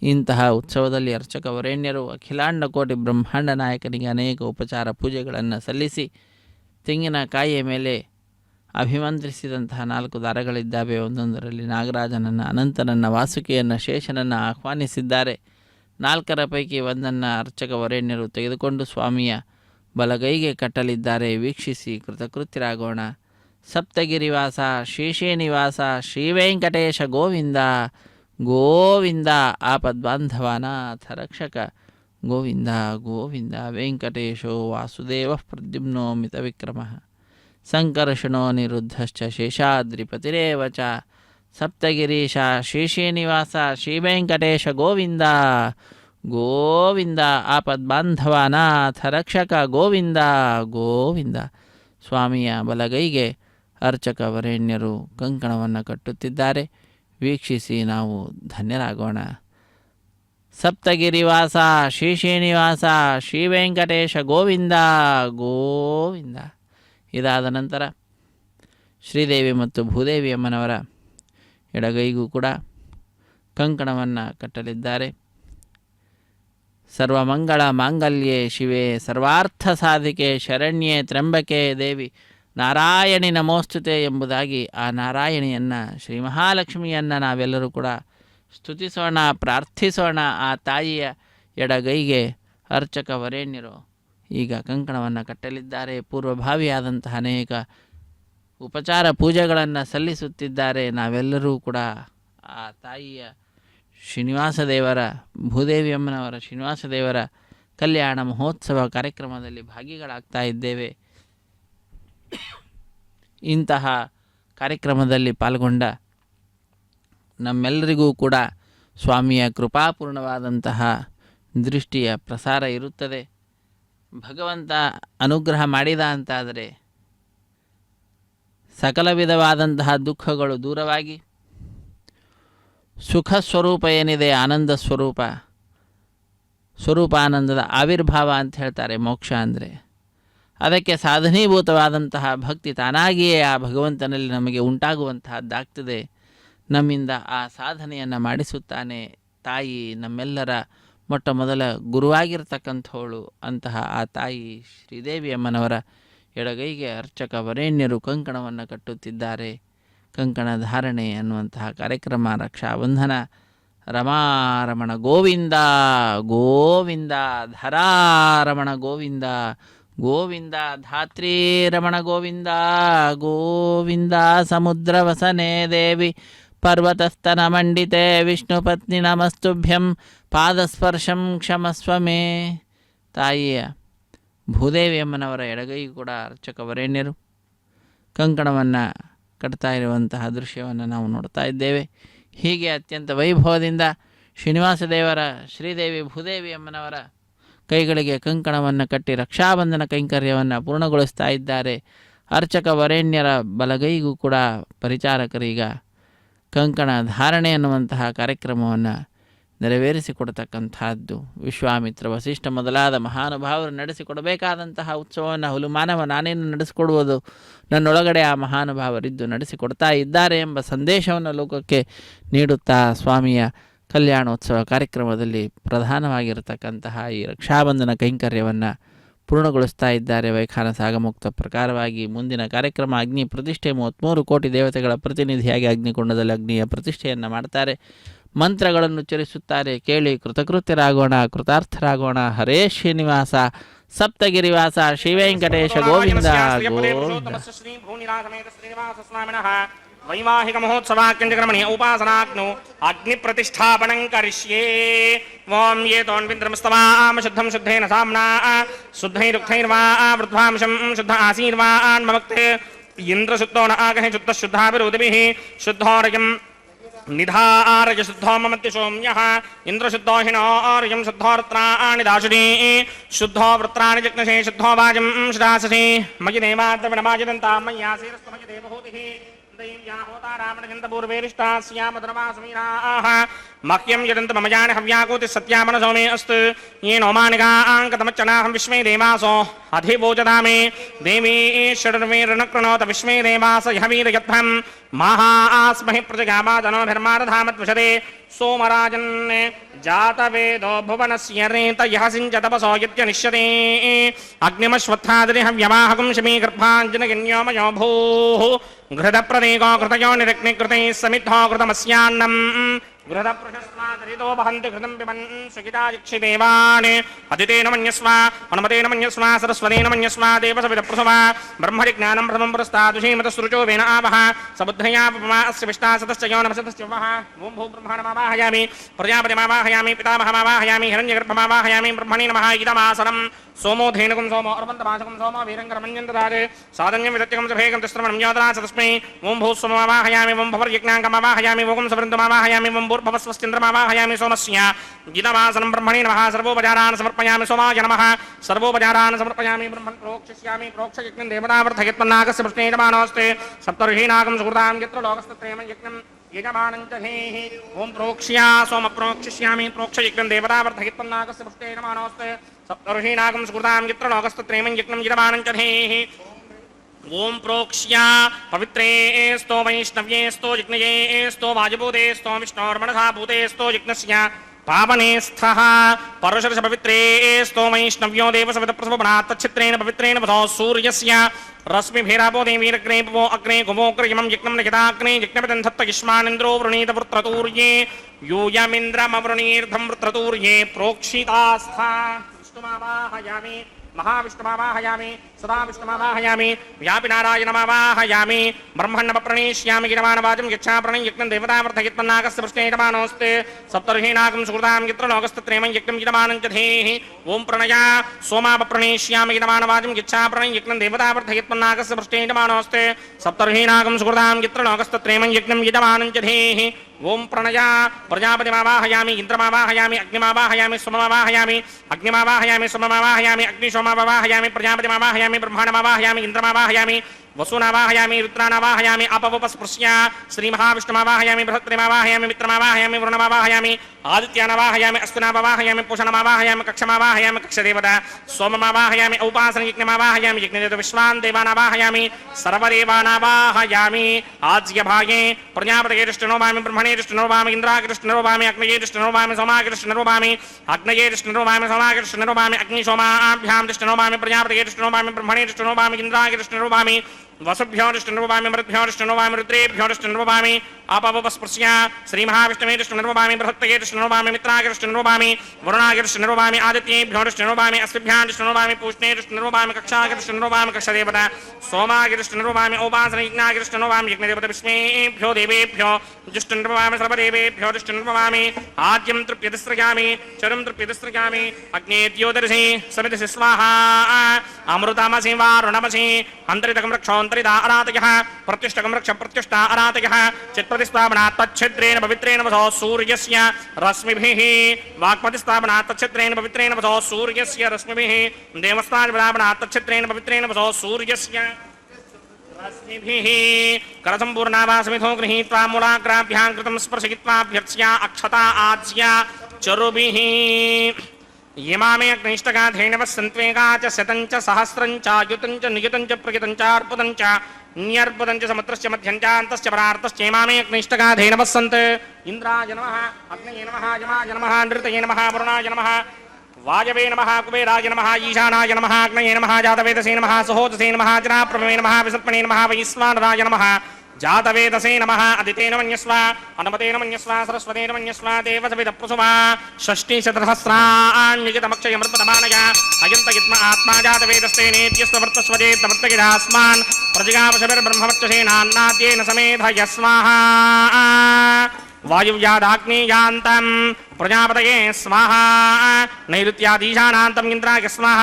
ಇಂತಹ ಉತ್ಸವದಲ್ಲಿ ಅರ್ಚಕ ವರೇಣ್ಯರು ಅಖಿಲಾಂಡ ಕೋಟಿ ಬ್ರಹ್ಮಾಂಡ ನಾಯಕನಿಗೆ ಅನೇಕ ಉಪಚಾರ ಪೂಜೆಗಳನ್ನು ಸಲ್ಲಿಸಿ ತೆಂಗಿನಕಾಯಿಯ ಮೇಲೆ ಅಭಿಮಂತ್ರಿಸಿದಂತಹ 4 ದಾರಗಳಿದ್ದಾವೆ. ಒಂದೊಂದರಲ್ಲಿ ನಾಗರಾಜನನ್ನು, ಅನಂತನನ್ನು, ವಾಸುಕಿಯನ್ನು, ಶೇಷನನ್ನು ಆಹ್ವಾನಿಸಿದ್ದಾರೆ. 4ರ ಪೈಕಿ ಒಂದನ್ನು ಅರ್ಚಕ ವರೇಣ್ಯರು ತೆಗೆದುಕೊಂಡು ಸ್ವಾಮಿಯ ಬಲಗೈಗೆ ಕಟ್ಟಲಿದ್ದಾರೆ. ವೀಕ್ಷಿಸಿ ಕೃತಕೃತ್ಯರಾಗೋಣ. ಸಪ್ತಗಿರಿವಾಸ ಶೇಷೇನಿವಾಸ ಶ್ರೀವೆಂಕಟೇಶ ಗೋವಿಂದ ಗೋವಿಂದ. ಆಪದ್ಬಾಂಧವಾನಾಥ ರಕ್ಷಕ ಗೋವಿಂದ ಗೋವಿಂದ. ವೆಂಕಟೇಶೋ ವಾಸುದೇವ ಪ್ರದ್ಯುಮ್ನೋ ಮಿತವಿಕ್ರಮ ಸಂಕರ್ಷಣೋ ನಿರುದ್ಧಶ್ಚ ಶೇಷಾದ್ರಿಪತಿರೇವ ಚ. ಸಪ್ತಗಿರೀಶ ಶೇಷೇನಿವಾಸ ಶ್ರೀವೆಂಕಟೇಶ ಗೋವಿಂದ ಗೋವಿಂದ. ಆಪದ್ಬಾಂಧವಾನಾಥ ರಕ್ಷಕ ಗೋವಿಂದ ಗೋವಿಂದ. ಸ್ವಾಮಿಯ ಬಲಗೈಗೆ ಅರ್ಚಕ ವರೇಣ್ಯರು ಕಂಕಣವನ್ನು ಕಟ್ಟುತ್ತಿದ್ದಾರೆ. ವೀಕ್ಷಿಸಿ ನಾವು ಧನ್ಯರಾಗೋಣ. ಸಪ್ತಗಿರಿವಾಸ ಶೇಷೇನಿವಾಸ ಶ್ರೀವೆಂಕಟೇಶ ಗೋವಿಂದ ಗೋವಿಂದ. ಇದಾದ ನಂತರ ಶ್ರೀದೇವಿ ಮತ್ತು ಭೂದೇವಿ ಅಮ್ಮನವರ ಎಡಗೈಗೂ ಕೂಡ ಕಂಕಣವನ್ನು ಕಟ್ಟಲಿದ್ದಾರೆ. ಸರ್ವಮಂಗಳ ಮಾಂಗಲ್ಯೆ ಶಿವೆ ಸರ್ವಾರ್ಥ ಸಾಧಿಕೆ ಶರಣ್ಯೆ ತ್ರ್ಯಂಬಕೆ ದೇವಿ ನಾರಾಯಣಿ ನಮೋಸ್ತುತೆ ಎಂಬುದಾಗಿ ಆ ನಾರಾಯಣಿಯನ್ನು, ಶ್ರೀ ಮಹಾಲಕ್ಷ್ಮಿಯನ್ನು ನಾವೆಲ್ಲರೂ ಕೂಡ ಸ್ತುತಿಸೋಣ, ಪ್ರಾರ್ಥಿಸೋಣ. ಆ ತಾಯಿಯ ಎಡಗೈಗೆ ಅರ್ಚಕ ವರೇಣ್ಯರು ಈಗ ಕಂಕಣವನ್ನು ಕಟ್ಟಲಿದ್ದಾರೆ. ಪೂರ್ವಭಾವಿಯಾದಂತಹ ಅನೇಕ ಉಪಚಾರ ಪೂಜೆಗಳನ್ನು ಸಲ್ಲಿಸುತ್ತಿದ್ದಾರೆ. ನಾವೆಲ್ಲರೂ ಕೂಡ ಆ ತಾಯಿಯ ಶ್ರೀನಿವಾಸ ದೇವರ, ಭೂದೇವಿ ಅಮ್ಮನವರ ಶ್ರೀನಿವಾಸ ದೇವರ ಕಲ್ಯಾಣ ಮಹೋತ್ಸವ ಕಾರ್ಯಕ್ರಮದಲ್ಲಿ ಭಾಗಿಗಳಾಗ್ತಾ ಇದ್ದೇವೆ. ಇಂತಹ ಕಾರ್ಯಕ್ರಮದಲ್ಲಿ ಪಾಲ್ಗೊಂಡ ನಮ್ಮೆಲ್ಲರಿಗೂ ಕೂಡ ಸ್ವಾಮಿಯ ಕೃಪಾಪೂರ್ಣವಾದಂತಹ ದೃಷ್ಟಿಯ ಪ್ರಸಾರ ಇರುತ್ತದೆ. ಭಗವಂತ ಅನುಗ್ರಹ ಮಾಡಿದ ಅಂತಾದರೆ ಸಕಲ ವಿಧವಾದಂತಹ ದುಃಖಗಳು ದೂರವಾಗಿ ಸುಖ ಸ್ವರೂಪ ಏನಿದೆ, ಆನಂದ ಸ್ವರೂಪ, ಸ್ವರೂಪಾನಂದದ ಆವಿರ್ಭಾವ ಅಂತ ಹೇಳ್ತಾರೆ ಮೋಕ್ಷ ಅಂದರೆ. ಅದಕ್ಕೆ ಸಾಧನೀಭೂತವಾದಂತಹ ಭಕ್ತಿ ತಾನಾಗಿಯೇ ಆ ಭಗವಂತನಲ್ಲಿ ನಮಗೆ ಉಂಟಾಗುವಂತಹದ್ದಾಗ್ತದೆ. ನಮ್ಮಿಂದ ಆ ಸಾಧನೆಯನ್ನು ಮಾಡಿಸುತ್ತಾನೆ ತಾಯಿ, ನಮ್ಮೆಲ್ಲರ ಮೊಟ್ಟ ಮೊದಲ ಗುರುವಾಗಿರ್ತಕ್ಕಂಥವಳು. ಅಂತಹ ಆ ತಾಯಿ ಶ್ರೀದೇವಿ ಅಮ್ಮನವರ ಎಡಗೈಗೆ ಅರ್ಚಕ ವರೇಣ್ಯರು ಕಂಕಣವನ್ನು ಕಟ್ಟುತ್ತಿದ್ದಾರೆ. ಕಂಕಣ ಧಾರಣೆ ಅನ್ನುವಂತಹ ಕಾರ್ಯಕ್ರಮ, ರಕ್ಷಾಬಂಧನ. ರಮಾರಮಣ ಗೋವಿಂದ ಗೋವಿಂದ, ಧರಾರಮಣ ಗೋವಿಂದ ಗೋವಿಂದ, ಧಾತ್ರೀ ರಮಣ ಗೋವಿಂದ ಗೋವಿಂದ. ಸಮುದ್ರವಸನೆ ದೇವಿ ಪರ್ವತಸ್ತನ ಮಂಡಿತೆ ವಿಷ್ಣುಪತ್ನಿ ನಮಸ್ತುಭ್ಯಂ ಪಾದಸ್ಪರ್ಶಂ ಕ್ಷಮಸ್ವ ಮೇ. ತಾಯಿಯ ಭೂದೇವಿ ಅಮ್ಮನವರ ಎಡಗೈ ಕೂಡ ಅರ್ಚಕ ವರೇಣ್ಯರು ಕಂಕಣವನ್ನು ಕಟ್ತಾ ಇರುವಂತಹ ದೃಶ್ಯವನ್ನು ನಾವು ನೋಡ್ತಾ ಇದ್ದೇವೆ. ಹೀಗೆ ಅತ್ಯಂತ ವೈಭವದಿಂದ ಶ್ರೀನಿವಾಸ ದೇವರ, ಶ್ರೀದೇವಿ ಭೂದೇವಿ ಅಮ್ಮನವರ ಕೈಗಳಿಗೆ ಕಂಕಣವನ್ನು ಕಟ್ಟಿ ರಕ್ಷಾಬಂಧನ ಕೈಂಕರ್ಯವನ್ನು ಪೂರ್ಣಗೊಳಿಸ್ತಾ ಇದ್ದಾರೆ. ಅರ್ಚಕ ವರೇಣ್ಯರ ಬಲಗೈಗೂ ಕೂಡ ಪರಿಚಾರಕರೀಗ ಕಂಕಣ ಧಾರಣೆ ಅನ್ನುವಂತಹ ಕಾರ್ಯಕ್ರಮವನ್ನು ನೆರವೇರಿಸಿಕೊಡ್ತಕ್ಕಂಥದ್ದು. ವಿಶ್ವಾಮಿತ್ರ, ವಸಿಷ್ಠ ಮೊದಲಾದ ಮಹಾನುಭಾವರು ನಡೆಸಿಕೊಡಬೇಕಾದಂತಹ ಉತ್ಸವವನ್ನು ಹುಲುಮಾನವ ನಾನೇನು ನಡೆಸಿಕೊಡುವುದು, ನನ್ನೊಳಗಡೆ ಆ ಮಹಾನುಭಾವರಿದ್ದು ನಡೆಸಿಕೊಡ್ತಾ ಇದ್ದಾರೆ ಎಂಬ ಸಂದೇಶವನ್ನು ಲೋಕಕ್ಕೆ ನೀಡುತ್ತಾ ಸ್ವಾಮಿಯ ಕಲ್ಯಾಣೋತ್ಸವ ಕಾರ್ಯಕ್ರಮದಲ್ಲಿ ಪ್ರಧಾನವಾಗಿರತಕ್ಕಂತಹ ಈ ರಕ್ಷಾಬಂಧನ ಕೈಂಕರ್ಯವನ್ನು ಪೂರ್ಣಗೊಳಿಸ್ತಾ ಇದ್ದಾರೆ. ವೈಖಾನಸ ಆಗಮುಕ್ತ ಪ್ರಕಾರವಾಗಿ ಮುಂದಿನ ಕಾರ್ಯಕ್ರಮ ಅಗ್ನಿ ಪ್ರತಿಷ್ಠೆ. 33 ಕೋಟಿ ದೇವತೆಗಳ ಪ್ರತಿನಿಧಿಯಾಗಿ ಅಗ್ನಿಕುಂಡದಲ್ಲಿ ಅಗ್ನಿಯ ಪ್ರತಿಷ್ಠೆಯನ್ನು ಮಾಡ್ತಾರೆ. ಮಂತ್ರಗಳನ್ನು ಉಚ್ಚರಿಸುತ್ತಾರೆ. ಕೇಳಿ ಕೃತಕೃತ್ಯರಾಗೋಣ, ಕೃತಾರ್ಥರಾಗೋಣ. ಹರೇ ಶ್ರೀನಿವಾಸ, ಸಪ್ತಗಿರಿವಾಸ, ಶ್ರೀವೆಂಕಟೇಶ ಗೋವಿಂದ ಗೋವಿಂದ. ವೈವಾಹಿಕ ಮಹೋತ್ಸವಾಕ್ಯಂಜಕ್ರಮಣಿ ಉಪಾಸನಾಗ್ನೋ ಅಗ್ನಿ ಪ್ರತಿಷ್ಠಾಪನಂ ಕರಿಷ್ಯೇ. ಓಂ ಯೇತೋನ್ವಿಂದ್ರಮಸ್ತವಾಂ ಶುದ್ಧಂ ಶುದ್ಧೇನ ಸಾಮ್ನಾ ಶುದ್ಧೈರುಕ್ತೈರ್ವಾ ವೃದ್ಧಾಂಶಂ ಶುದ್ಧ ಆಸೀರ್ವಾನ್ ಮಮಕ್ತೆ ಇಂದ್ರಶುದ್ಧೋ ನ ಆಗಹೆ ಶುದ್ಧ ಶುದ್ಧಾಭಿರುದಿಭಿಃ ಶುದ್ಧೋರಯಂ ನಿಧಾರಯ ಶುದ್ಧೋ ಮಮತ್ಯ ಸೌಮ್ಯಃ ಇಂದ್ರಶುದ್ಧೋ ಹಿಣೋರ್ಯಂ ಶುದ್ಧೋರ್ತ್ರಾಣಿ ದಾಶುನಿ ಶುದ್ಧೋ ವೃತ್ರಾಣಿ ಜಗ್ನಶೇ ಶುದ್ಧೋ ವಾಜಂ ಶುಧಾಸಸಿ ಮಯಿ ದೇವಾದ್ರವಿಣಮಾಜಿದಂತಾ ಮಯ್ಯಾಸೀರಸ್ತು ಮಯಿ ದೇವಹೂತಿಃ मह्यं यदन्त मम जान हव्याकोति सत्यामन सौमे अस्तु ये नोमानिकाङ्कतमच्चनाहं विश्वे देवासो अधिभोजदा मे देवी षड्वेरणकृणोत विश्वे देवास यहवीरयध्वं महा आस्महि प्रजगामादनोभिर्मारधामद्विषदे सोमराजन् जातवेदो भुवनस्य रेत यः सिञ्चतपसो यत्यनिष्यते अग्निमश्वत्थादिहव्यवाहकं शमी गर्भाञ्जनगिन्योमयो भूः घृतप्रदेको कृतयो निरग्निकृतैः समिद्धो कृतमस्यान्नम् घृतप्रशस्मादरितो वहन्ति घृतं पिबन् सुखितायक्षिदेवान् अदितेन मन्यस्व हनुमतेन मन्यस्व सरस्वतेन मन्यस्व देवसविदप्रसव ब्रह्मजिज्ञानं प्रथमं पुरस्तादुषीमतसृचो वेन आवः सबुद्धया पमा अस्य विष्टा सतश्च यो नमसतश्च वः ॐ भू ब्रह्माणमावाहयामि प्रजापतिमावाहयामि पितामहमावाहयामि हिरण्यगर्भमावाहयामि ब्रह्मणे नमः इदमासनं सोमो धेनुकं सोमो अर्वन्तमासकं सोमो वीरङ्गरमञ्जन्तदारे साधन्यं विदत्यकं च भेगं तिस्रवणं योदरा सतस्मै ॐ भूस्वमावाहयामि ॐ भवर्यज्ञाङ्कमावाहयामि ॐ सवृन्दमावाहयामि ॐ भूर्भवस्वस्तिन्द्रमावाहयामि सोमस्य गीतवासनं ब्रह्मणे नमः सर्वोपचारान् समर्पयामि सोमाय नमः सर्वोपचारान् समर्पयामि ब्रह्मन् प्रोक्षिष्यामि प्रोक्षयज्ञं देवतावर्धयत्मन्नागस्य पृष्ठेयमानोऽस्ते सप्तर्षीनागं सुकृतां यत्र लोकस्तत्रयं यज्ञं यजमानं च धेः ॐ प्रोक्ष्या सोम प्रोक्षिष्यामि प्रोक्षयज्ञं देवतावर्धयत्मन्नागस्य पृष्ठेयमानोऽस्ते सप्तर्षीनागं सुकृतां यत्र लोकस्तत्रयं यज्ञं यजमानं च धेः ओम प्रोक्ष्या पवित्रेस्तो वैष्णव्येस्तो जिग्नयेस्तो वायुभूतेस्तो विष्णोर्मनसा भूतेस्तो जिग्नस्य पावनेस्थः परुषर्ष पवित्रेस्तो वैष्णव्यो देवसविदप्रसवनात् तच्छित्रेण पवित्रेण वसो सूर्यस्य रश्मिभिरापो देवीरग्नेपो अग्ने गुमोग्रयमं यज्ञं निहिताग्ने यज्ञपदं धत्तयिष्मानिन्द्रो वृणीत वृत्रतूर्ये यूयमिन्द्रमवृणीर्धं वृत्रतूर्ये प्रोक्षितास्था विष्णुमावाहयामि महाविष्णुमावाहयामि सदा विष्णुमावाहयामि व्यापिनारायणमावाहयामि ब्रह्मण्डप्रणीष्यामि गिरमानवाजं यच्छाप्रणं यज्ञं देवतावर्धयत्मन्नागस्य पृष्ठेयमानोऽस्ते सप्तर्षीनागं सुकृतां यत्र लोकस्तत्रयं यज्ञं यजमानं च धेः ॐ प्रणया सोमाप्रणीष्यामि गिरमानवाजं यच्छाप्रणं यज्ञं देवतावर्धयत्मन्नागस्य पृष्ठेयमानोऽस्ते सप्तर्षीनागं सुकृतां यत्र लोकस्तत्रयं यज्ञं यजमानं च धेः ओम प्रणया प्रजापतिमावाहयामि इंद्रमावाहयामि अग्निमावाहयामि सोममावाहयामि अग्निमावाहयामि सोममावाहयामि अग्निशोममावाहयामि प्रजापतिमावाहयामि ब्रह्माणमावाहयामि इंद्रमावाहयामि वसुनावाहयामि रुद्रानावाहयामि अपवपस्पृश्य श्रीमहाविष्णुमावाहयामि बृहस्पतिमावाहयामि मित्रमावाहयामि वरुणमावाहयामि आदित्यानावाहयामि अश्विनावाहयामि पूषणमावाहयामि कक्षमावाहयामि कक्षदेवता सोममावाहयामि औपासनयज्ञमावाहयामि यज्ञदेवता विश्वान् देवानावाहयामि सर्वदेवानावाहयामि आज्यभागे प्रजापतये दृष्टिनोभामि ब्रह्मणे दृष्टिनोभामि इन्द्राय दृष्टिनोभामि अग्नये दृष्टिनोभामि सोमाय दृष्टिनोभामि अग्नये दृष्टिनोभामि सोमाय दृष्टिनोभामि अग्निशोमाभ्यां दृष्टिनोभामि प्रजापतये दृष्टिनोभामि ब्रह्मणे दृष्टिनोभामि इन्द्राय दृष्टिनोभामि वसुभ्यो दृष्टिनोभामि मृद्भ्यो दृष्टिनोभामि रुद्रेभ्यो दृष्टिनोभामि अपवपस्पृश्य श्रीमहाविष्णवे दृष्टिनोभामि बृहत्तये दृष्टिनोभामि मित्राय दृष्टिनोभामि वरुणाय दृष्टिनोभामि आदित्येभ्यो दृष्टिनोभामि अस्मिभ्यां दृष्टिनोभामि पूष्णे दृष्टिनोभामि कक्षाय दृष्टिनोभामि कक्षदेवता सोमाय दृष्टिनोभामि औपासनयज्ञाय दृष्टिनोभामि यज्ञदेवता विष्णेभ्यो देवेभ्यो दृष्टिनोभामि सर्वदेवेभ्यो दृष्टिनोभामि आद्यं तृप्यतिस्रयामि चरं तृप्यतिस्रयामि अग्ने द्योदर्शि समितिः स्वाहा अमृतमसि वारुणमसि अन्तरितकं रक्षोऽन्तरिता अरातयः प्रत्युष्टकं रक्ष प्रत्युष्टा अरातयः चित्प्रतिस्थापनात् तच्छिद्रेण पवित्रेण वसो सूर्यस्य रश्मिभिः वाक्पतिस्थापनात् तच्छिद्रेण पवित्रेण वसो सूर्यस्य रश्मिभिः देवस्थानपदापनात् तच्छिद्रेण पवित्रेण वसो सूर्यस्य रश्मिभिः करसम्पूर्णावासमिथो गृहीत्वा मूलाग्राभ्यां कृतं स्पर्शयित्वाभ्यर्च्या अक्षता आज्य चरुभिः यमामे अग्निष्टका धेनवः सन्त्वेगा च शतं च सहस्रं च युतं च नियुतं च प्रयुतं च अर्पुतं च न्यर्पुतं च समुद्रस्य मध्यं च अन्तश्च परार्तश्च यमामे अग्निष्टका धेनवः सन्त् इन्द्राय नमः अग्नये नमः यमाय नमः नृतये नमः वरुणाय नमः वायवे नमः कुबेराय नमः ईशानाय नमः अग्नये नमः जातवेदसे नमः सहोदसे नमः जनाप्रभवे नमः विसर्पणे नमः वैश्वानराय नमः जातवेदसे नमः अदितेन मन्यस्व हनुमतेन मन्यस्व सरस्वतेन मन्यस्व देवसविदप्रसुवा षष्टिशतसहस्राण्यजितमक्षयमृतमानय अयन्तयित्म आत्मा जातवेदस्ते नेत्यस्ववर्तस्वजेत्तवर्तगिरास्मान् प्रजगापशभिर्ब्रह्मवर्चसेनान्नाद्येन समेधयस्वाहा वायुव्यादाग्नेयान्तं ప్రజాపతయే స్వాహ నైరుత్యాదీశానాంతం ఇంద్రాయ స్వాహ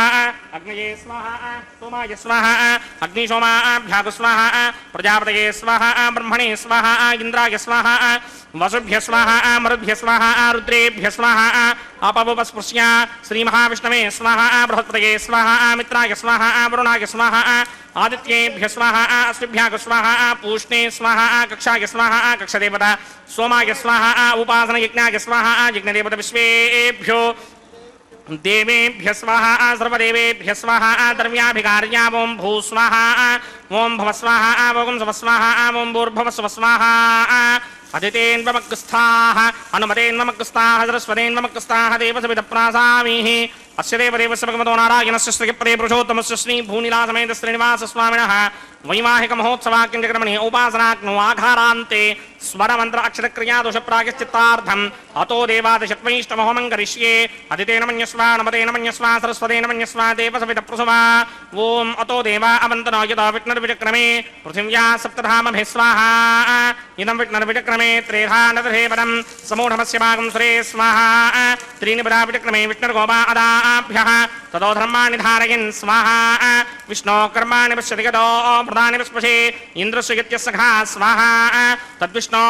అగ్నయే స్వాహ సోమాయ స్వాహ అగ్నిశోమాభ్యాగు స్వాహ ప్రజాపతయే స్వాహ బ్రహ్మణే స్వాహ ఇంద్రాయ స్వాహ వసుభ్య స్వాహ మరుభ్య స్వాహ రుద్రేభ్య స్వాహ అపవుపస్పృశ్య శ్రీమహావిష్ణవే స్వాహ బృహస్పతయే స్వాహ మిత్రాయ స్వాహ వరుణాయ స్వాహ ఆదిత్యేభ్య స్వాహ అశ్విభ్యాగ స్వాహ పూష్ణే స్వాహ కక్షాయ స్వాహ కక్షదేవత సోమాయ స్వాహ ఉపాసన యజ్ఞాయ స్వాహ యజ్ఞదేవత విశ్వేభ్యో దేవేభ్య స్వాహ సర్వదేవేభ్య స్వాహ ద్రవ్యాభికార్యా ఓం భూ స్వాహ ఓం భవ స్వాహ ఓం శవ స్వాహ ఓం భూర్భవ స్వ స్వాహ అదితేన్వమగ్స్థాః అనుమతేన్వమగ్స్థాః సరస్వతేన్వమగ్స్థాః దేవసవిదప్రాసామిః అస్య దేవదేవస్య భగవతో నారాయణస్య శ్రీపదే పురుషోత్తమస్య శ్రీ భూనిలాసమేత శ్రీనివాస స్వామినః వైవాహిక మహోత్సవాఖ్యం జగమణి ఉపాసనాగ్నో ఆఘారాంతే స్వరమంత్ర అక్షరక్రియా దోష ప్రాయశ్చిత్తార్థం అతో దేవాదశత్వైష్టమహోమం కరిష్యే అదితేన మన్యస్వ నమతేన మన్యస్వ సరస్వతేన మన్యస్వ దేవసవిదప్రసవ ఓం అతో దేవా అవంతనో యదా విష్ణుర్విచక్రమే పృథివ్యా సప్తధామభిः స్వాహా ఇదం విష్ణుర్విచక్రమే త్రేధా నదధే పదం సమూఢమస్య భాగం సురే స్వాహా త్రీణి పదా విచక్రమే విష్ణుర్గోపా అదాభ్యః తదో ధర్మాణి ధారయన్ స్వాహా విష్ణో కర్మాణి పశ్యతి గతో ప్రధాని విస్పశే ఇంద్రస్య యత్యస్సఖా స్వాహా తద్విష్ణో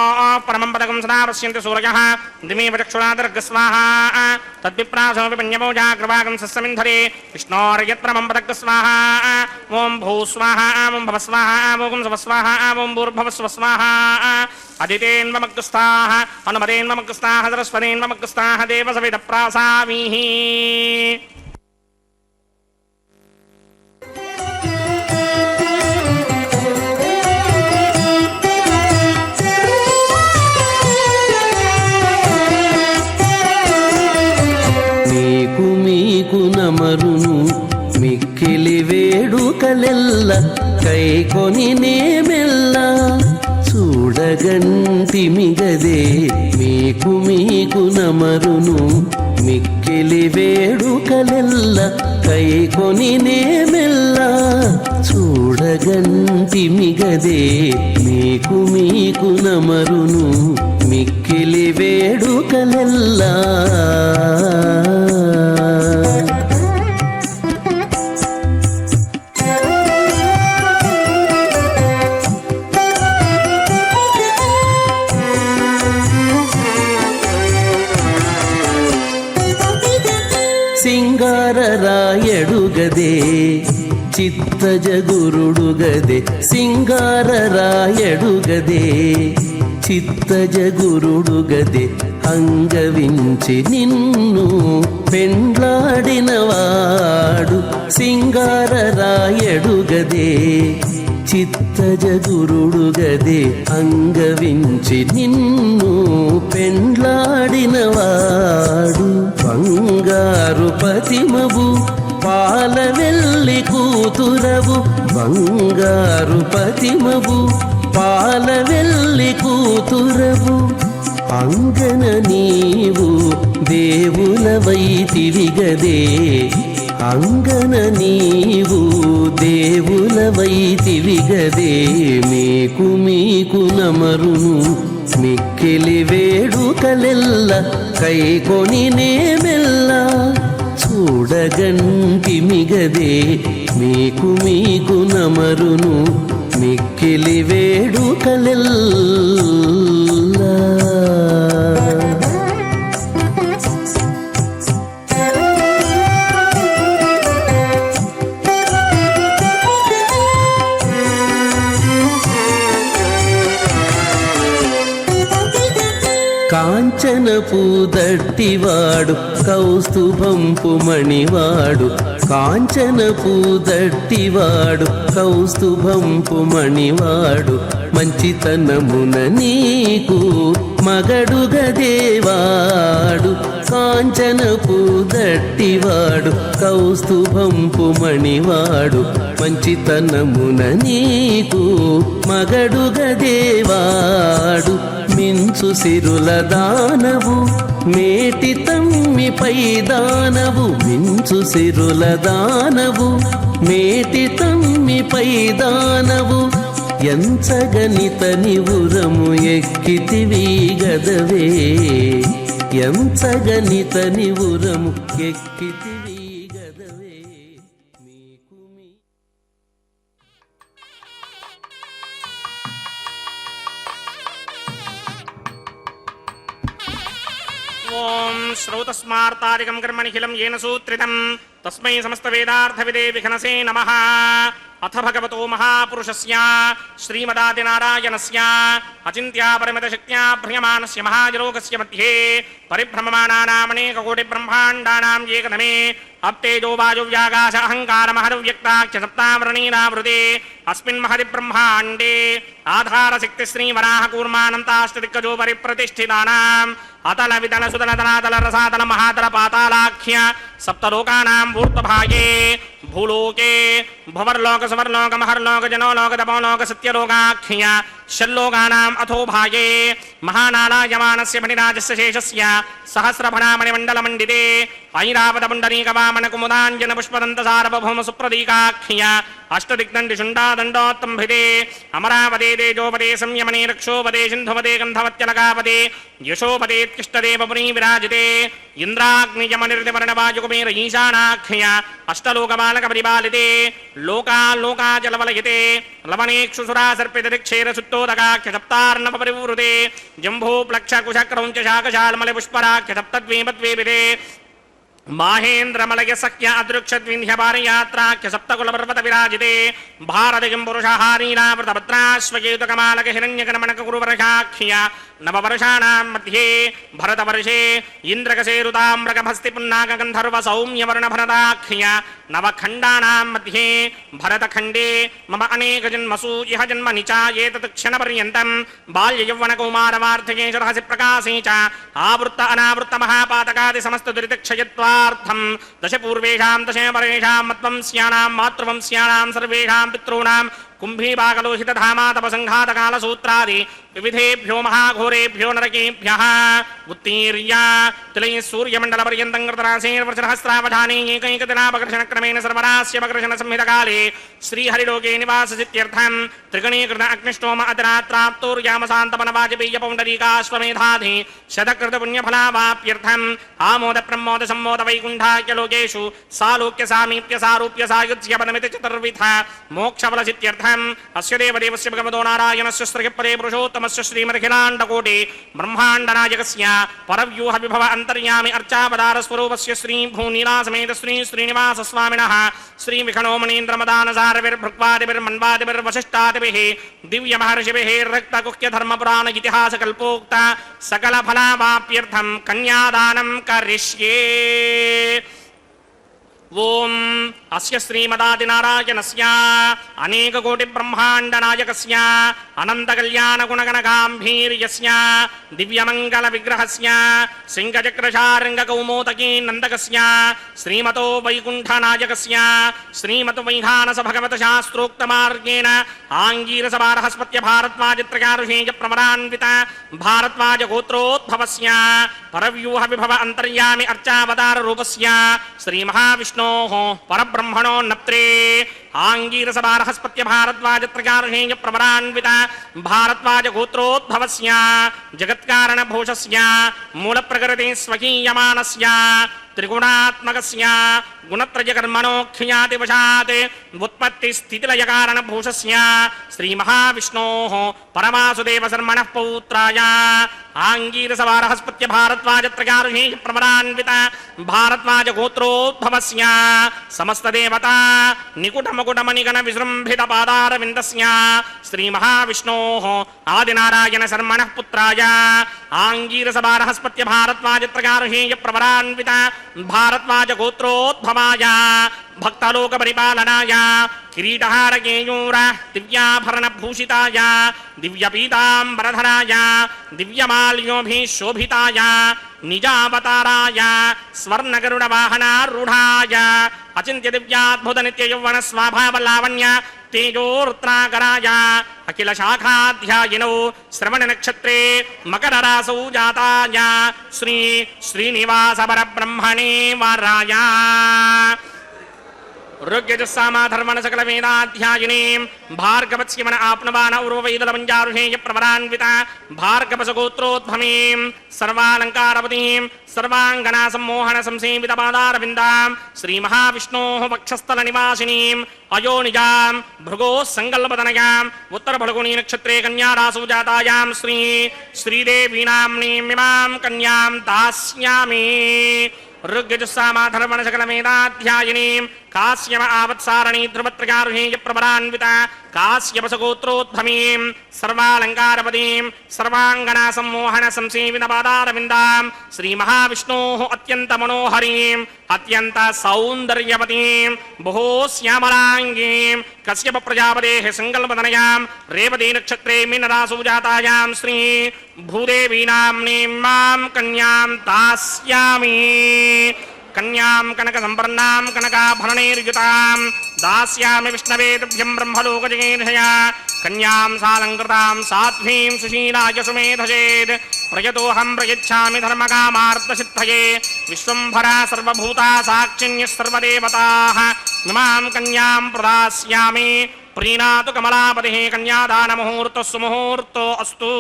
పరమం పదకం సదా పశ్యంతి సూరయః దిమే వచక్షురాదర్గ స్వాహా తద్విప్రాసో విపన్యమోజా కృపాకం సస్సమింధరే విష్ణోర్యత్పరమం పదక స్వాహా ఓం భూ స్వాహా ఓం భవ స్వాహా ఓం శవ స్వాహా ఓం భూర్భవ స్వ స్వాహా అదితేన్వమగ్స్థాః అనుమతేన్వమగ్స్థాః సరస్వతేన్వమగ్స్థాః దేవసవిదప్రాసామిః మీకు నమరును మిక్కిలి వేడుకలెల్ల కైకొని నేమెల్ల చూడగంటిమిగదే మీకు నమరును మిక్కిలి వేడుకలెల్ల కైకొని నేమెల్ల చూడగంటిమిగదే మీకు నమరును మిక్కిలి వేడుకలెల్లా సింగారరాయడుగదే చిత్తజగురుడుగదే సింగారరాయడుగదే చిత్తజగురుడుగదే అంగవించి నిన్ను పెండ్లాడినవాడు సింగారరాయడుగదే చిత్తజగురుడుగదే అంగవించి నిన్ను పెండ్లాడినవాడు బంగారు పతిమవు పాలవెల్లి కూతురవు బంగారు పతిమవు పాలవెల్లి కూతురవు అంగన నీవు దేవులవైతివిగదే అంగన నీవు దేవులవైతివిగదే మీకు నమరును మిక్కిలి వేడుకలెల్ల కైకొని నేమెల్ల చూడగంటిమిగదే మీకు నమరును మిక్కిలి వేడుకలెల్లా కాంచనపు దట్టివాడు కౌస్తుభంపు మణివాడు కాంచనపు దట్టివాడు కౌస్తుభంపు మణివాడు మంచితనమున నీకు మగడుగదేవాడు కాంచనపు దట్టివాడు కౌస్తుభంపు మణివాడు మంచితనమున నీకు మగడుగదేవాడు మించు సిరుల దానవు మేటి తమ్మిపై దానవు మించు సిరుల దానవు మేటి తమ్మిపై దానవు ఎంచగనిత నివురము ఎక్కితివి గదవే ఎంచగనితని ఉరము ఎక్కితివి గదవే మీకు మీ ఓం శ్రౌతస్మార్తాదికం కర్మనిఖిలం ఏన సూత్రితం తస్మై సమస్తవేదార్థవిదే విఘ్నసే నమః. అథ భగవతో మహాపురుషస్య శ్రీమదాదినారాయణస్య అచింత్యాపరిమితశక్త్యా భ్రియమానస్య మహాజలోకస్య మధ్యే పరిభ్రమమానానామనేకకోటిబ్రహ్మాండానాం ఏకధమే అప్తేజో వాయువ్యాకాశ అహంకారమహదవ్యక్తాఖ్య సప్తావరణీనావృతే అస్మిన్ మహది బ్రహ్మాండే ఆధారశక్తి శ్రీవరాహ కూర్మానంతాష్టదిక్కజో పరిప్రతిష్ఠితానాం అతల వితల సుతల తలాతల రసాతల మహాతల పాతాళాఖ్య సప్తలోకానాం ఊర్ధ్వభాగే భూలోకే భువర్లోక సువర్లోక మహర్లోక జనోలోక తపోలోక సత్యలోకాఖ్య షల్లోకానాం అథో భాగే మహానారాయమానస్య మణిరాజస్య శేషస్య సహస్రఫణామణిమండలమండితే ఐరావతపుండరీకవామన కుముదాంజన పుష్పదంత సార్వభౌమ సుప్రదీకాఖ్య అష్టదిగ్దండి శుండాదండోత్తంభితే అమరావదే తేజోపదే సంయమనే రక్షోపదే సింధుపదే గంధవత్యలకాపదే యశోపదేత్కిష్టదేవపురీ విరాజితే ఇంద్రాగ్నియమనిర్దివర్ణవాయుకుమేర ఈశానాఖ్య అష్టలోకమాలక పరిపాలితే లోకాల్లోకాచలవలయతే లవణేక్షుసురా సర్పితదిక్షేర సుత్తోదకాఖ్య సప్తార్ణవ పరివృతే జంభూ ప్లక్ష కుశక్రౌంచ శాకశాల్మల పుష్పరాఖ్య సప్తద్వీపద్వీపితే మాహేంద్రమలయ సఖ్య అదృక్షద్వింధ్య పారయాత్రాఖ్య సప్తకుల పర్వత విరాజితే భారతికిం పురుషహారీనావృతభద్రాశ్వకేతుకమాలక హిరణ్యగణమణక గురువర్షాఖ్య నవవర్షాణాం మధ్యే భరతవర్షే ఇంద్రకసేరుతామ్రకభస్తి పున్నాక గంధర్వ సౌమ్యవర్ణ భరతాఖ్య నవఖండానాం మధ్యే భరతఖండే మమ అనేక జన్మసు ఇహ జన్మని చ ఏతత్ క్షణపర్యంతం బాల్య యౌవన కౌమారవార్ధకే రహసి ప్రకాశే చ ఆవృత్త అనావృత్త మహాపాతకాది సమస్త దురితక్షయత్వార్థం దశ పూర్వేషాం దశ పరేషాం మత్వంస్యానాం మాతృవంస్యానాం సర్వేషాం పితॄణాం కుంభీపాకలోహితధామాతపసంఘాతకాలసూత్రాది వివిధేభ్యో మహాఘోరేభ్యో నరకేభ్యః ఉత్తీర్య తిలై సూర్యమండలపర్యంతం కృతరాశేర్వసహస్రావధానే ఏకైకదినాపకర్షణక్రమేణ సర్వరాస్యపకర్షణ సంహితకాలే శ్రీహరిలోకే నివాససిత్యర్థం త్రిగణీకృత అగ్నిష్టోమ అతిరాత్రాప్తోర్యామశాంతపనవాజపేయ పౌండరీకాశ్వమేధాధి శతకృతపుణ్యఫలావాప్యర్థం ఆమోద ప్రమోద సంమోద వైకుంఠాఖ్యలోకేషు సాలోక్య సామీప్య సారూప్య సాయుధ్య పదమితి చతుర్విధ మోక్షఫలసిత్యర్థం అస్య దేవదేవస్య భగవతో నారాయణస్య శ్రీపదే పురుషోత్తమస్య శ్రీమర్ఖిలాండకోటి బ్రహ్మాండనాయకస్య పరవ్యూహ విభవ అంతర్యామి అర్చావతార స్వరూపస్య శ్రీ భూనీలాసమేత శ్రీ శ్రీనివాస స్వామినః శ్రీ విఖణోమణీంద్రమదానసారవిర్భృక్వాదిభిర్మన్వాదిభిర్వశిష్టాదిభిః దివ్య మహర్షిభిః రక్తగుహ్య ధర్మపురాణ ఇతిహాస కల్పోక్త సకల ఫలావాప్యర్థం కన్యాదానం కరిష్యే. ఓం అస్య శ్రీమదాదినారాయణస్య అనేకకోటి బ్రహ్మాండ నాయకస్య అనంత కళ్యాణ గుణగణ గాంభీర్యస్య దివ్యమంగళ విగ్రహస్య సింగచక్రశారంగ కౌమోదకీ నందకస్య శ్రీమతో వైకుంఠ నాయకస్య శ్రీమత వైఖానస భగవత శాస్త్రోక్త మార్గేణ ఆంగీరస బారహస్పత్య భారద్వాజత్రయారుషేయ ప్రమరాన్విత భారద్వాజ గోత్రోద్భవస్య పరవ్యూహ విభవ అంతర్యామి అర్చావతార రూపస్య శ్రీ మహావిష్ణోః పరబ్రహ్మణో నప్త్రే ఆంగీరస బారహస్పత్య భారద్వాజత్రయారుషేయ ప్రమరాన్విత భారద్వాజ గోత్రోద్భవస్య జగత్కారణ భూషస్య మూల ప్రకృతి స్వకీయమానస్య త్రిగుణాత్మకస్య గుణత్రయకర్మణోఖ్యాతివశాత్ ఉత్పత్తి స్థితిలయ కారణ భూషస్య శ్రీ మహావిష్ణోః పరమాసుదేవ శర్మణః పౌత్రాయ ఆంగీరస బారహస్పత్య భారద్వాజత్రయారుషేయ ప్రమరాన్విత భారద్వాజ గోత్రోద్భవస్య సమస్త దేవతా నికుటమకుటమణిగణ విజృంభిత పాదారవిందస్య శ్రీ మహావిష్ణోః ఆదినారాయణ శర్మణః పుత్రాయ ఆంగీరస బారహస్పత్య భారద్వాజత్రయారుషేయ ప్రమరాన్విత భారద్వాజ గోత్రోద్భవాయ భక్తలోక పరిపాలనాయ కిరీటహార కేయూర దివ్యాభరణ భూషితాయ దివ్యపీతాంబరధరాయ దివ్యమాల్యోభిశోభితాయ నిజావతారాయ స్వర్ణగరుడ వాహనారూఢాయ అచింత్య దివ్యాద్భుత నిత్య యౌవన స్వభావ లావణ్య తేజోరుత్రాకరాయ అఖిల శాఖాధ్యాయినౌ శ్రవణ నక్షత్రే మకర రాసౌ జాతాయ శ్రీ శ్రీనివాస పరబ్రహ్మణే వరాయ ಋಗ್ಯಜಸ್ಸಾಮಾಧರ್ಮಣ ಸಕಲ ವೇದಾಧ್ಯಾಯಿನೀಂ ಭಾರ್ಗವತ್ಸ್ಯಮನ ಆಪ್ನವಾನ ಉರ್ವವೈದಲಮಂಜಾರುಷೇಯ ಪ್ರವರಾನ್ವಿತ ಭಾರ್ಗವಸಗೋತ್ರೋದ್ಭವೀಂ ಸರ್ವಾಲಂಕಾರವತೀಂ ಸರ್ವಾಂಗನಾ ಸಂಮೋಹನ ಸಂಸೇವಿತ ಪಾದಾರವಿಂದಾಂ ಶ್ರೀಮಹಾವಿಷ್ಣೋಃ ವಕ್ಷಸ್ಥಲ ನಿವಾಸಿನೀಂ ಅಯೋನಿಜಾಂ ಭೃಗೋಃ ಸಂಕಲ್ಪತನಯಾಂ ಉತ್ತರ ಫಲ್ಗುಣಿ ನಕ್ಷತ್ರೇ ಕನ್ಯಾರಾಸು ಜಾತಾಯಾಂ ಶ್ರೀದೇವೀನಾಮ್ನೀಂ ಇಮಾಂ ಕನ್ಯಾಂ ದಾಸ್ಯಾಮಿ ಋಗ್ಯಜಸ್ಸಾಮಾಧರ್ಮಣ ಸಕಲ ವೇದಾಧ್ಯಾಯಿನೀಂ ಕಾಶ್ಯಪ ಆವತ್ಸಾರಣಿ ಧ್ರುವತ್ರಯಾರುಹೇಯ ಪ್ರವರಾನ್ವಿತ ಕಾಶ್ಯಪಸಗೋತ್ರೋದ್ಭವೀಂ ಸರ್ವಾಲಂಕಾರಪದೀಂ ಸರ್ವಾಂಗನಾ ಸಂಮೋಹನ ಸಂಸೇವಿತ ಪಾದಾರವಿಂದಾಂ ಶ್ರೀಮಹಾವಿಷ್ಣೋಃ ಅತ್ಯಂತ ಮನೋಹರೀಂ ಅತ್ಯಂತ ಸೌಂದರ್ಯವತೀಂ ಬಹು ಶ್ಯಾಮಲಾಂಗೀಂ ಕಶ್ಯಪ ಪ್ರಜಾಪತೇಃ ಸಂಕಲ್ಪತನಯಾಂ ರೇವತಿ ನಕ್ಷತ್ರೇ ಮೀನರಾಸು ಜಾತಾಯಾಂ ಶ್ರೀ ಭೂದೇವೀನಾಮ್ನೀಂ ಮಾಂ ಕನ್ಯಾಂ ದಾಸ್ಯಾಮಿ ಕನ್ಯಾಂ ಕನಕ ಸಂಪರ್ಣಾಂ ಕನಕಾಭರಣೈರ್ಯುತಾಂ ದಾಸ್ಯಾಮಿ ವಿಷ್ಣವೇ ತುಭ್ಯಂ ಬ್ರಹ್ಮಲೋಕಜಗೇರ್ಷಯ ಕನ್ಯಾಂ ಸಾಲಂಕೃತಾಂ ಸಾಧ್ವೀಂ ಸುಶೀಲಾಯ ಸುಮೇಧಸೇದ್ ಪ್ರಯತೋಹಂ ಪ್ರಯಚ್ಛಾಮಿ ಧರ್ಮಕಾಮಾರ್ಥಸಿದ್ಧಯೇ ವಿಶ್ವಂಭರಾ ಸರ್ವಭೂತಾ ಸಾಕ್ಷಿಣ್ಯಃ ಸರ್ವದೇವತಾಃ ಇಮಾಂ ಕನ್ಯಾಂ ಪ್ರದಾಸ್ಯಾಮಿ ಪ್ರೀಣಾತು ಕಮಲಾಪತಿಃ ಕನ್ಯಾದಾನ ಮುಹೂರ್ತಃ ಸುಮುಹೂರ್ತೋ ಅಸ್ತು.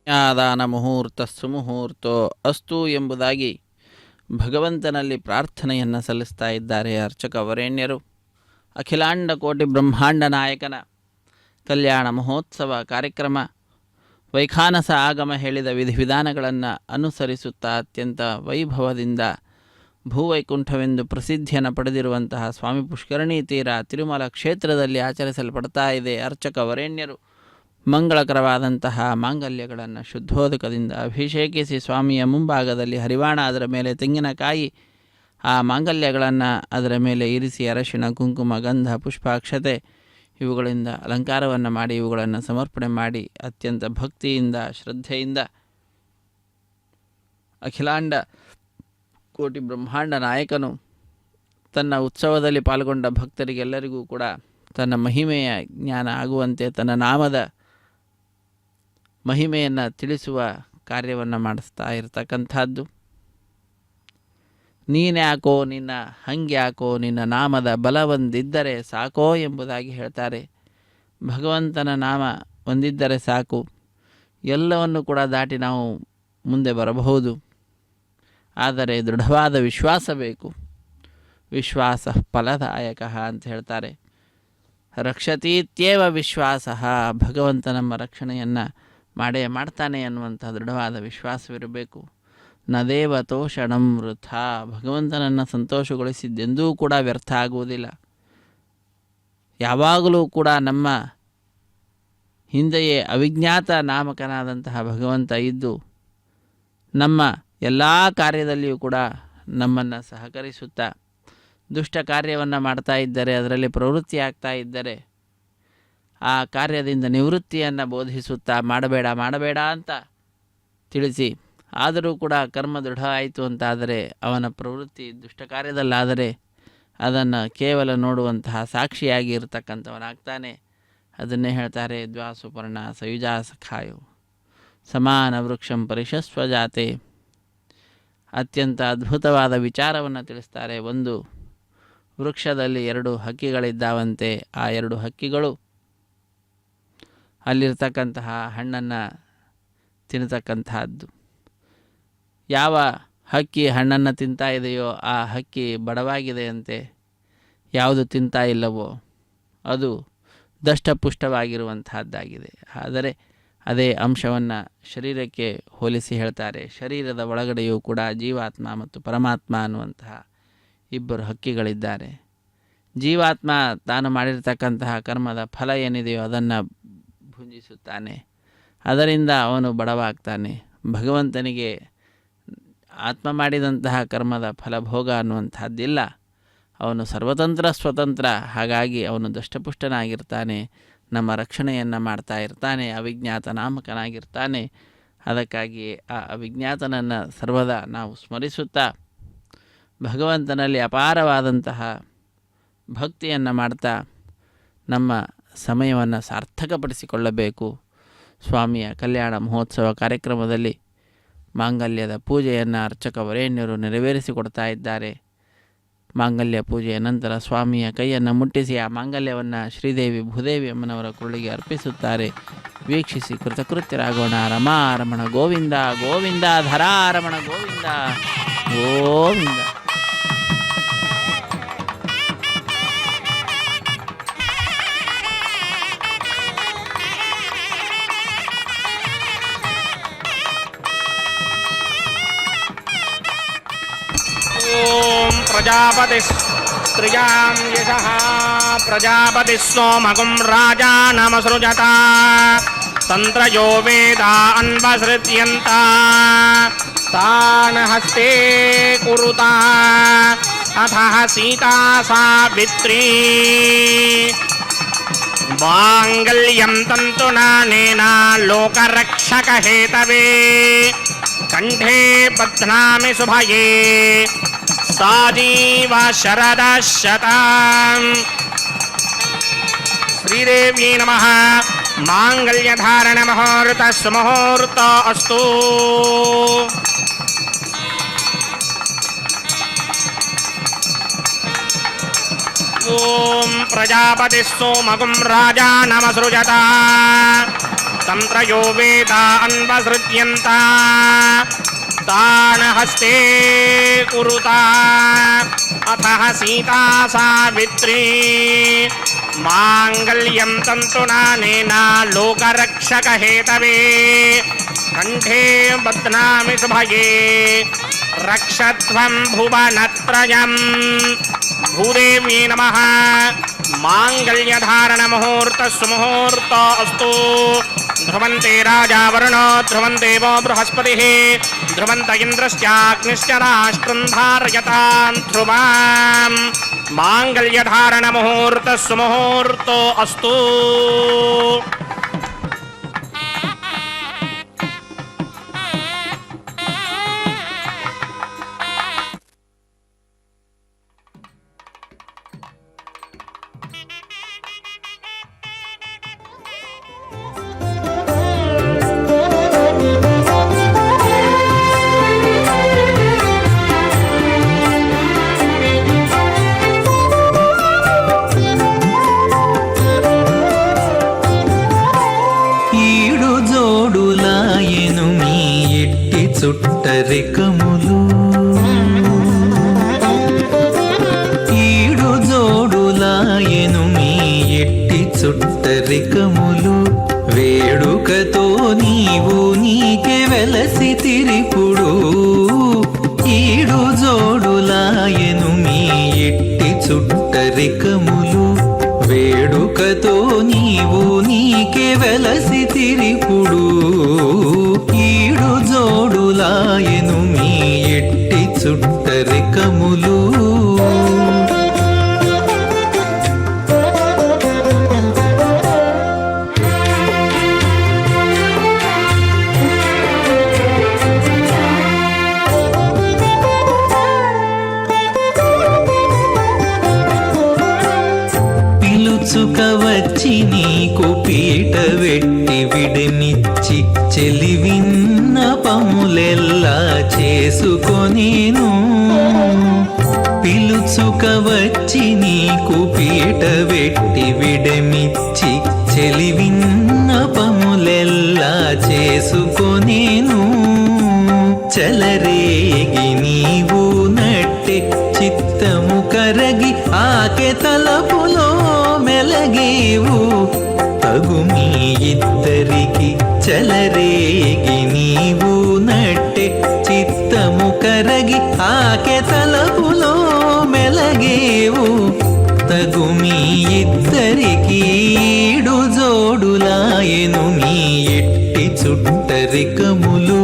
ಕನ್ಯಾದಾನ ಮುಹೂರ್ತ ಸುಮುಹೂರ್ತೋ ಅಸ್ತು ಎಂಬುದಾಗಿ ಭಗವಂತನಲ್ಲಿ ಪ್ರಾರ್ಥನೆಯನ್ನು ಸಲ್ಲಿಸ್ತಾ ಇದ್ದಾರೆ ಅರ್ಚಕ ವರೇಣ್ಯರು. ಅಖಿಲಾಂಡ ಕೋಟಿ ಬ್ರಹ್ಮಾಂಡ ನಾಯಕನ ಕಲ್ಯಾಣ ಮಹೋತ್ಸವ ಕಾರ್ಯಕ್ರಮ ವೈಖಾನಸ ಆಗಮ ಹೇಳಿದ ವಿಧಿವಿಧಾನಗಳನ್ನು ಅನುಸರಿಸುತ್ತಾ ಅತ್ಯಂತ ವೈಭವದಿಂದ ಭೂವೈಕುಂಠವೆಂದು ಪ್ರಸಿದ್ಧಿಯನ್ನು ಪಡೆದಿರುವಂತಹ ಸ್ವಾಮಿ ಪುಷ್ಕರಣಿ ತೀರ ತಿರುಮಲ ಕ್ಷೇತ್ರದಲ್ಲಿ ಆಚರಿಸಲ್ಪಡ್ತಾ ಇದೆ. ಅರ್ಚಕ ವರೇಣ್ಯರು ಮಂಗಳಕರವಾದಂತಹ ಮಾಂಗಲ್ಯಗಳನ್ನು ಶುದ್ಧೋದಕದಿಂದ ಅಭಿಷೇಕಿಸಿ ಸ್ವಾಮಿಯ ಮುಂಭಾಗದಲ್ಲಿ ಹರಿವಾಣ, ಅದರ ಮೇಲೆ ತೆಂಗಿನಕಾಯಿ, ಆ ಮಾಂಗಲ್ಯಗಳನ್ನು ಅದರ ಮೇಲೆ ಇರಿಸಿ ಅರಶಿಣ, ಕುಂಕುಮ, ಗಂಧ, ಪುಷ್ಪಾಕ್ಷತೆ ಇವುಗಳಿಂದ ಅಲಂಕಾರವನ್ನು ಮಾಡಿ ಇವುಗಳನ್ನು ಸಮರ್ಪಣೆ ಮಾಡಿ ಅತ್ಯಂತ ಭಕ್ತಿಯಿಂದ ಶ್ರದ್ಧೆಯಿಂದ ಅಖಿಲಾಂಡ ಕೋಟಿ ಬ್ರಹ್ಮಾಂಡ ನಾಯಕನು ತನ್ನ ಉತ್ಸವದಲ್ಲಿ ಪಾಲ್ಗೊಂಡ ಭಕ್ತರಿಗೆಲ್ಲರಿಗೂ ಕೂಡ ತನ್ನ ಮಹಿಮೆಯ ಜ್ಞಾನ ಆಗುವಂತೆ ತನ್ನ ನಾಮದ ಮಹಿಮೆಯನ್ನು ತಿಳಿಸುವ ಕಾರ್ಯವನ್ನು ಮಾಡಿಸ್ತಾ ಇರತಕ್ಕಂಥದ್ದು. ನೀನ್ಯಾಕೋ ನಿನ್ನ ಹಂಗ್ಯಾಕೋ ನಿನ್ನ ನಾಮದ ಬಲ ಒಂದಿದ್ದರೆ ಸಾಕೋ ಎಂಬುದಾಗಿ ಹೇಳ್ತಾರೆ. ಭಗವಂತನ ನಾಮ ಒಂದಿದ್ದರೆ ಸಾಕು, ಎಲ್ಲವನ್ನು ಕೂಡ ದಾಟಿ ನಾವು ಮುಂದೆ ಬರಬಹುದು. ಆದರೆ ದೃಢವಾದ ವಿಶ್ವಾಸ ಬೇಕು. ವಿಶ್ವಾಸ ಫಲದಾಯಕ ಅಂತ ಹೇಳ್ತಾರೆ. ರಕ್ಷತೀತ್ಯೇವ ವಿಶ್ವಾಸ, ಭಗವಂತ ನಮ್ಮ ರಕ್ಷಣೆಯನ್ನು ಮಾಡೇ ಮಾಡ್ತಾನೆ ಅನ್ನುವಂಥ ದೃಢವಾದ ವಿಶ್ವಾಸವಿರಬೇಕು. ನ ದೇವತೋಷಣಂ ವೃಥ, ಭಗವಂತನನ್ನು ಸಂತೋಷಗೊಳಿಸಿದ್ದೆಂದೂ ಕೂಡ ವ್ಯರ್ಥ ಆಗುವುದಿಲ್ಲ. ಯಾವಾಗಲೂ ಕೂಡ ನಮ್ಮ ಹಿಂದೆಯೇ ಅವಿಜ್ಞಾತ ನಾಮಕನಾದಂತಹ ಭಗವಂತ ಇದ್ದು ನಮ್ಮ ಎಲ್ಲ ಕಾರ್ಯದಲ್ಲಿಯೂ ಕೂಡ ನಮ್ಮನ್ನು ಸಹಕರಿಸುತ್ತಾ ದುಷ್ಟ ಕಾರ್ಯವನ್ನು ಮಾಡ್ತಾ ಇದ್ದರೆ, ಅದರಲ್ಲಿ ಪ್ರವೃತ್ತಿ ಆಗ್ತಾ ಇದ್ದರೆ ಆ ಕಾರ್ಯದಿಂದ ನಿವೃತ್ತಿಯನ್ನು ಬೋಧಿಸುತ್ತಾ ಮಾಡಬೇಡ ಅಂತ ತಿಳಿಸಿ, ಆದರೂ ಕೂಡ ಕರ್ಮ ದೃಢ ಆಯಿತು ಅಂತಾದರೆ ಅವನ ಪ್ರವೃತ್ತಿ ದುಷ್ಟ ಕಾರ್ಯದಲ್ಲಾದರೆ ಅದನ್ನು ಕೇವಲ ನೋಡುವಂತಹ ಸಾಕ್ಷಿಯಾಗಿ ಇರತಕ್ಕಂಥವನಾಗ್ತಾನೆ. ಅದನ್ನೇ ಹೇಳ್ತಾರೆ, ದ್ವಾಸುಪರ್ಣ ಸಯುಜಾ ಸಖಾಯು ಸಮಾನ ವೃಕ್ಷಂ ಪರಿಶಸ್ವ ಜಾತೆ. ಅತ್ಯಂತ ಅದ್ಭುತವಾದ ವಿಚಾರವನ್ನು ತಿಳಿಸ್ತಾರೆ. ಒಂದು ವೃಕ್ಷದಲ್ಲಿ 2 ಹಕ್ಕಿಗಳಿದ್ದಾವಂತೆ. ಆ 2 ಹಕ್ಕಿಗಳು ಅಲ್ಲಿರ್ತಕ್ಕಂತಹ ಹಣ್ಣನ್ನು ತಿನ್ನತಕ್ಕಂತಹದ್ದು. ಯಾವ ಹಕ್ಕಿ ಹಣ್ಣನ್ನು ತಿಂತಾ ಇದೆಯೋ ಆ ಹಕ್ಕಿ ಬಡವಾಗಿದೆಯಂತೆ, ಯಾವುದು ತಿಂತಾ ಇಲ್ಲವೋ ಅದು ದಷ್ಟಪುಷ್ಟವಾಗಿರುವಂತಹದ್ದಾಗಿದೆ. ಆದರೆ ಅದೇ ಅಂಶವನ್ನು ಶರೀರಕ್ಕೆ ಹೋಲಿಸಿ ಹೇಳ್ತಾರೆ. ಶರೀರದ ಒಳಗಡೆಯೂ ಕೂಡ ಜೀವಾತ್ಮ ಮತ್ತು ಪರಮಾತ್ಮ ಅನ್ನುವಂತಹ 2 ಹಕ್ಕಿಗಳಿದ್ದಾರೆ. ಜೀವಾತ್ಮ ತಾನು ಮಾಡಿರ್ತಕ್ಕಂತಹ ಕರ್ಮದ ಫಲ ಏನಿದೆಯೋ ಅದನ್ನು ಭುಂಜಿಸುತ್ತಾನೆ, ಅದರಿಂದ ಅವನು ಬಡವಾಗ್ತಾನೆ. ಭಗವಂತನಿಗೆ ಆತ್ಮ ಮಾಡಿದಂತಹ ಕರ್ಮದ ಫಲಭೋಗ ಅನ್ನುವಂಥದ್ದಿಲ್ಲ. ಅವನು ಸರ್ವತಂತ್ರ ಸ್ವತಂತ್ರ, ಹಾಗಾಗಿ ಅವನು ದಷ್ಟಪುಷ್ಟನಾಗಿರ್ತಾನೆ, ನಮ್ಮ ರಕ್ಷಣೆಯನ್ನು ಮಾಡ್ತಾ ಇರ್ತಾನೆ, ಅವಿಜ್ಞಾತ ನಾಮಕನಾಗಿರ್ತಾನೆ. ಅದಕ್ಕಾಗಿ ಆ ಅವಿಜ್ಞಾತನನ್ನು ಸರ್ವದಾ ನಾವು ಸ್ಮರಿಸುತ್ತಾ ಭಗವಂತನಲ್ಲಿ ಅಪಾರವಾದಂತಹ ಭಕ್ತಿಯನ್ನು ಮಾಡ್ತಾ ನಮ್ಮ ಸಮಯವನ್ನು ಸಾರ್ಥಕಪಡಿಸಿಕೊಳ್ಳಬೇಕು. ಸ್ವಾಮಿಯ ಕಲ್ಯಾಣ ಮಹೋತ್ಸವ ಕಾರ್ಯಕ್ರಮದಲ್ಲಿ ಮಾಂಗಲ್ಯದ ಪೂಜೆಯನ್ನು ಅರ್ಚಕ ವರೇಣ್ಯರು ನೆರವೇರಿಸಿಕೊಡ್ತಾ ಇದ್ದಾರೆ. ಮಾಂಗಲ್ಯ ಪೂಜೆಯ ನಂತರ ಸ್ವಾಮಿಯ ಕೈಯನ್ನು ಮುಟ್ಟಿಸಿ ಆ ಮಾಂಗಲ್ಯವನ್ನು ಶ್ರೀದೇವಿ ಭೂದೇವಿ ಅಮ್ಮನವರ ಕುರುಳಿಗೆ ಅರ್ಪಿಸುತ್ತಾರೆ. ವೀಕ್ಷಿಸಿ ಕೃತಕೃತ್ಯರಾಗೋಣ. ರಮಾರಮಣ ಗೋವಿಂದ ಗೋವಿಂದ, ಧರಾರಮಣ ಗೋವಿಂದ ಗೋವಿಂದ. ಓಂ ಪ್ರಜಾಪತಿ ಸ್ತ್ರಿಯಾಂ ಯಶಃ ಪ್ರಜಾಪತಿ ಸೋಮಗುಂ ರಾಜಾನಮಸೃಜತ ತಂತ್ರಯೋ ವೇದ ಅನ್ವಸೃಜ್ಯಂತ ತಾನ್ ಹಸ್ತೆ ಕುರುತ ಅಥ ಸೀತಾ ಸಾವಿತ್ರೀ ಮಾಂಗಲ್ಯಂ ತಂತುನಾನೇನ ಲೋಕರಕ್ಷಕ ಹೇತವೇ ಕಂಠೇ ಬಧ್ನಾಮಿ ಶುಭಯೇ ಸಾಜೀವ ಶರದ ಶತಂ. ಶ್ರೀದೇವ್ಯೈ ನಮಃ. ಮಾಂಗಲ್ಯಧಾರಣ ಮುಹೂರ್ತ ಸುಮುಹೂರ್ತ ಅಸ್ತು. ಓಂ ಪ್ರಜಾಪತಿ ಸೋಮಗುಂ ರಾಜಾನಮಸೃಜತ ತಂತ್ರಯೋ ವೇದ ಅನ್ವಸೃಜ್ಯಂತ ತಾನ್ ಹಸ್ತೆ ಕುರುತ ಅಥ ಸೀತಾ ಸಾವಿತ್ರೀ ಮಾಂಗಲ್ಯಂ ತಂತುನಾನೇನ ಲೋಕರಕ್ಷಕ ಹೇತವೇ ಕಂಠೇ ಬಧ್ನಾಮಿ ಶುಭಯೇ ರಕ್ಷತ್ವಂ ಭುವನತ್ರಯಂ. ಭೂದೇವ್ಯೈ ನಮಃ. ಮಾಂಗಲ್ಯಧಾರಣ ಮುಹೂರ್ತ ಸುಮುಹೂರ್ತ ಅಸ್ತು. ಧ್ರುವಂತೆ ರಾಜಾ ವರುಣೋ ಧ್ರುವಂದೇವೋ ಬೃಹಸ್ಪತಿಃ ಧ್ರುವಂತ ಇಂದ್ರಶ್ಚಾಗ್ನಿಶ್ಚ ರಾಷ್ಟ್ರಂ ಧಾರಯತಾಂ ಧ್ರುವಾಂ. ಮಾಂಗಲ್ಯಧಾರಣ ಮುಹೂರ್ತ ಸುಮುಹೂರ್ತ ಅಸ್ತು. చుట్టరికములు ఈడు జోడులాయను మీ ఎట్టి చుట్టరికములు వేడుకతో నీవు నీకే వెలసి తిరిపుడు ఈడు జోడులాయను మీ ఎట్టి చుట్టరికములు వేడుకతో నీవు నీకే వెలసి తిరిపుడు ఈడు జోడులాయను మీ ఎట్టి చుట్టరికములు పిలుచుక వచ్చి నీకు పీట వెట్టి విడమిచ్చి చెలివిన్న పములెల్లా చేసుకొనేను పిలుచుక వచ్చి నీకు పీట వెట్టి విడమిచ్చి చెలివిన్న పములెల్లా చేసుకొనేను చలరేగి నీవు నట్టె చిత్తము కరగి ఆకె తలపులో మెలగేవు తగు మీ ఇద్దరికి చలరేగి నీవు నట్టె చిత్తము కరగి ఆకె తలపులో మెలగేవు తగు మీ ఇద్దరికి ఈడు జోడులాయను మీ ఎట్టి చుట్టరికములు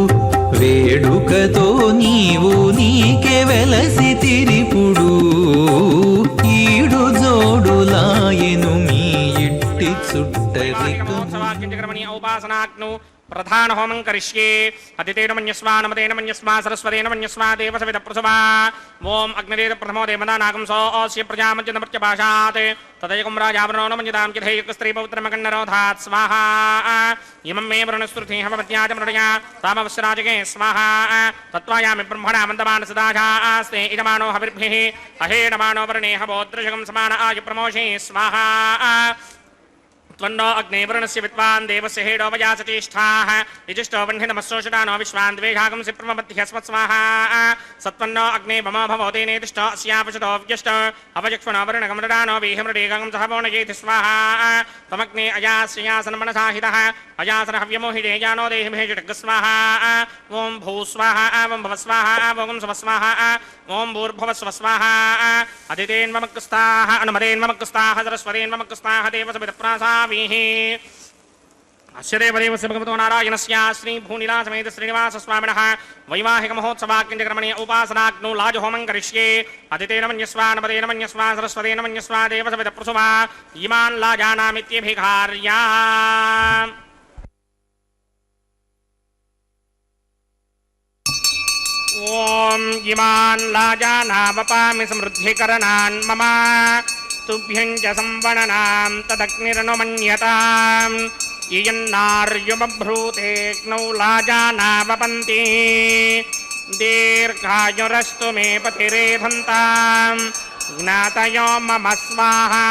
వేడుకతో నీవు నీకే వెలసి తిరిపుడు ఈడు జోడులాయను మీ ఎట్టి చుట్టరికములు ఉపాసనాగ్ను प्रधान होमं करिष्ये अदितेन मन्यस्वा नमतेन मन्यस्वा सरस्वतेन मन्यस्वा देवसवित प्रसवा ओम अग्निदेव प्रथमो देवता नागं सो अस्य प्रजामज्जनमर्त्यभाषात् तदैकं राजावरणो न मन्यतां किधैक स्त्री पौत्रमकन्नरोधात् स्वाहा इमं मे वरुणस्तुति हवत्याज मृडया तामवस्राजगे स्वाहा तत्त्वायामि ब्रह्मणा मन्दमान सदाशास्ते इदमानो हविर्भिः अहेडमानो वरणे हवोद्रजगं समान आय प्रमोषे स्वाहा त्वन्नो अग्ने वरुणस्य विद्वान् देवस्य हेडो वयासतिष्ठाः यजिष्ठो वह्निनमस्सोषडानो विश्वान् द्वेषागं सिप्रमध्यस्मत्स्वाहा सत्वन्नो अग्ने मम भवते नेतिष्ठो अस्यापशतो व्यष्ट अवजक्ष्मणो वरुणगमृडानो वीहमृडेगं सह वोणयेति स्वाहा त्वमग्ने अयास्यासनमनसाहितः अयासनहव्यमोहिते जानो देहिमेजुटग्स्वाहा ॐ भूस्वाहा ॐ भवस्वाहा ॐ स्वस्वाहा ॐ भूर्भुवस्वस्वाहा अदितेन्ममक्स्ताः अनुमतेन्ममक्स्ताः सरस्वतेन्ममक्स्ताः देवसविदप्रासावीः अस्य देवदेवस्य भगवतो नारायणस्य श्रीभूनिलासमेत श्रीनिवासस्वामिनः वैवाहिकमहोत्सवाख्यक्रमणे उपासनाग्नौ लाजहोमं करिष्ये अदितेन मन्यस्वा नमतेन मन्यस्वा सरस्वतेन मन्यस्वा देवसविदप्रसुवा इमान् लाजानामित्यभिघार्या ॐ इमान् लाजानावपामि समृद्धिकरणान् मम तुभ्यं च संवणनां तदग्निरनुमन्यताम् इयन्नार्युमभ्रूतेऽग्नौ लाजानावपन्ति दीर्घायुरस्तु मे पतिरेधन्ताम् ज्ञातयो मम स्वाहा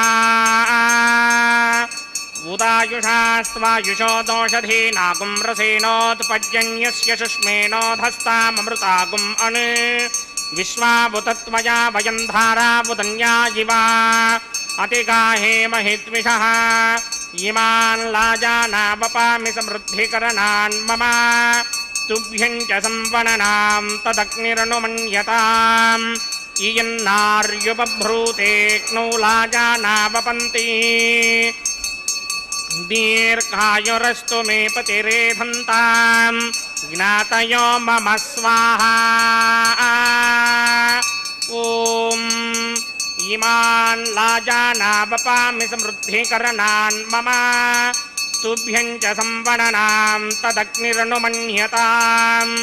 उदायुषा स्वायुषो दोषधीनागुं रसेनोत्पद्यन्यस्य शुष्मेणोधस्ताममृतागुम् अनु विश्वावुतत्वया वयं धारावुदन्या इवा अतिगाहे महिद्विषः इमान् लाजानावपामि समृद्धिकरणान् मम तुभ्यं च संवणनां तदग्निरनुमन्यताम् इयन्नार्युपभ्रूतेऽग्नौ लाजानावपन्ति दीर्घायुरस्तु मे पतिरेधन्ताम् ज्ञातयो मम स्वाहा ॐ इमान् लाजानावपामि समृद्धिकरणान् मम तुभ्यं च संवणनां तदग्निरनुमन्यताम्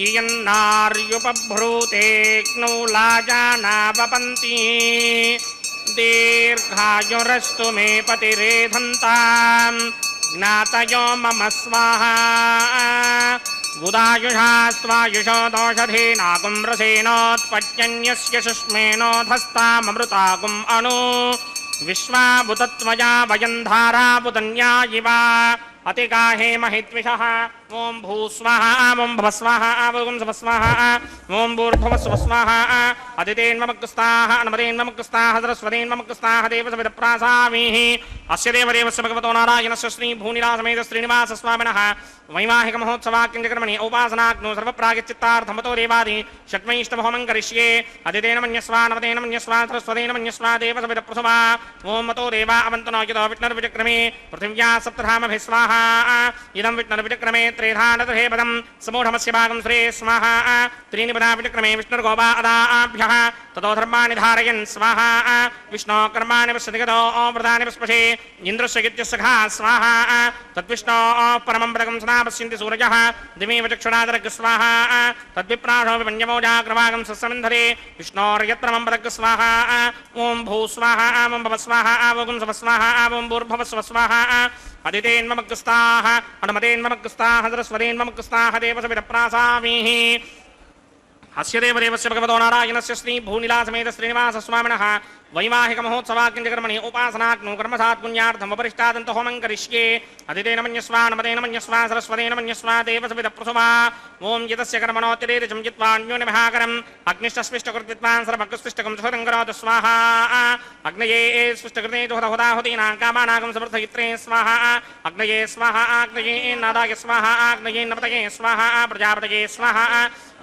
इयन्नार्युपभ्रूतेऽग्नौ लाजानावपन्ति दीर्घायुरस्तु मे पतिरेधन्ताम् ज्ञातयो मम स्वाहा उदायुषा स्वायुषो दोषधीनागुं रसेनोत्पद्यन्यस्य शुष्मेणोधस्ताममृतागुम् अनु विश्वावुतत्वया वयं धारावुदन्या इवा अतिगाहे महिद्विषः ॐ भूस्वाहा ॐ भवस्वाहा ॐ स्वस्वाहा ॐ भूर्भुवस्वस्वाहा अदितेन्ममक्स्ताः अनुमतेन्ममक्स्ताः सरस्वतेन्ममक्स्ताः देवसविदप्रासावीः अस्य देवदेवस्य भगवतो नारायणस्य श्रीभूनिलासमेत श्रीनिवासस्वामिनः वैवाहिकमहोत्सवाख्यक्रमणे उपासनाग्नौ सर्वप्रागचित्तार्थमतो देवादि षट्मैष्टमहोमं करिष्ये अदितेन मन्यस्वा नमतेन मन्यस्वा सरस्वतेन मन्यस्वा देवसविदप्रसुवा ॐ मतो देवा अवन्तनो यतो विष्णुर्विचक्रमे पृथिव्या सप्तधामभिः स्वाहा इदं विष्णुर्विचक्रमे त्रेधानतहे पदं समूढमस्य भागं श्रे स्वाहा त्रीणि पदा विचक्रमे विष्णुर्गोपा अदाभ्यः ततो धर्माणि धारयन् स्वाहा विष्णो कर्माणि पश्यतिगतो व्रतानि पुष्पशे इन्द्रस्य गित्यस्य खा स्वाहा तद्विष्णो परमं पदकं सदा पश्यन्ति सूरजः दिमेव चक्षुरादरग स्वाहा तद्विप्राशो विपञ्चमोजाग्रभागं सस्समिन्धरे विष्णोर्यत्रमं पदक स्वाहा ॐ भूस्वाहा ॐ भवस्वाहा ॐ स्वस्वाहा ॐ भूर्भुवस्वस्वाहा अदितेन्ममक्स्ताः अनुमतेन्ममक्स्ताः सरस्वतेन्ममक्स्ताः देवसविदप्रासावीः अस्य देवदेवस्य भगवतो नारायणस्य श्रीभूनिलासमेत श्रीनिवासस्वामिनः वैवाहिकमहोत्सवाख्यक्रमणे उपासनाग्नौ कर्मसात्पुण्यार्थम् उपरिष्टादन्तहोमं करिष्ये अदितेन मन्यस्वा नमतेन मन्यस्वा सरस्वतेन मन्यस्वा देवसविदप्रसुवा ॐ यतस्य कर्मणोऽतिरेरिचं जित्वान्योनिमहाकरम् अग्निष्टस्पृष्टकृत्विद्वान् सर्वकृष्टिष्टकं सुहृदं करोतु स्वाहा अग्नये स्पृष्टकृते दुहदहुदाहुतीनां कामानागं समर्थयित्रे स्वाहा अग्नये स्वाहा अग्नये नादाय स्वाहा अग्नये नपतये स्वाहा प्रजापतये स्वाहा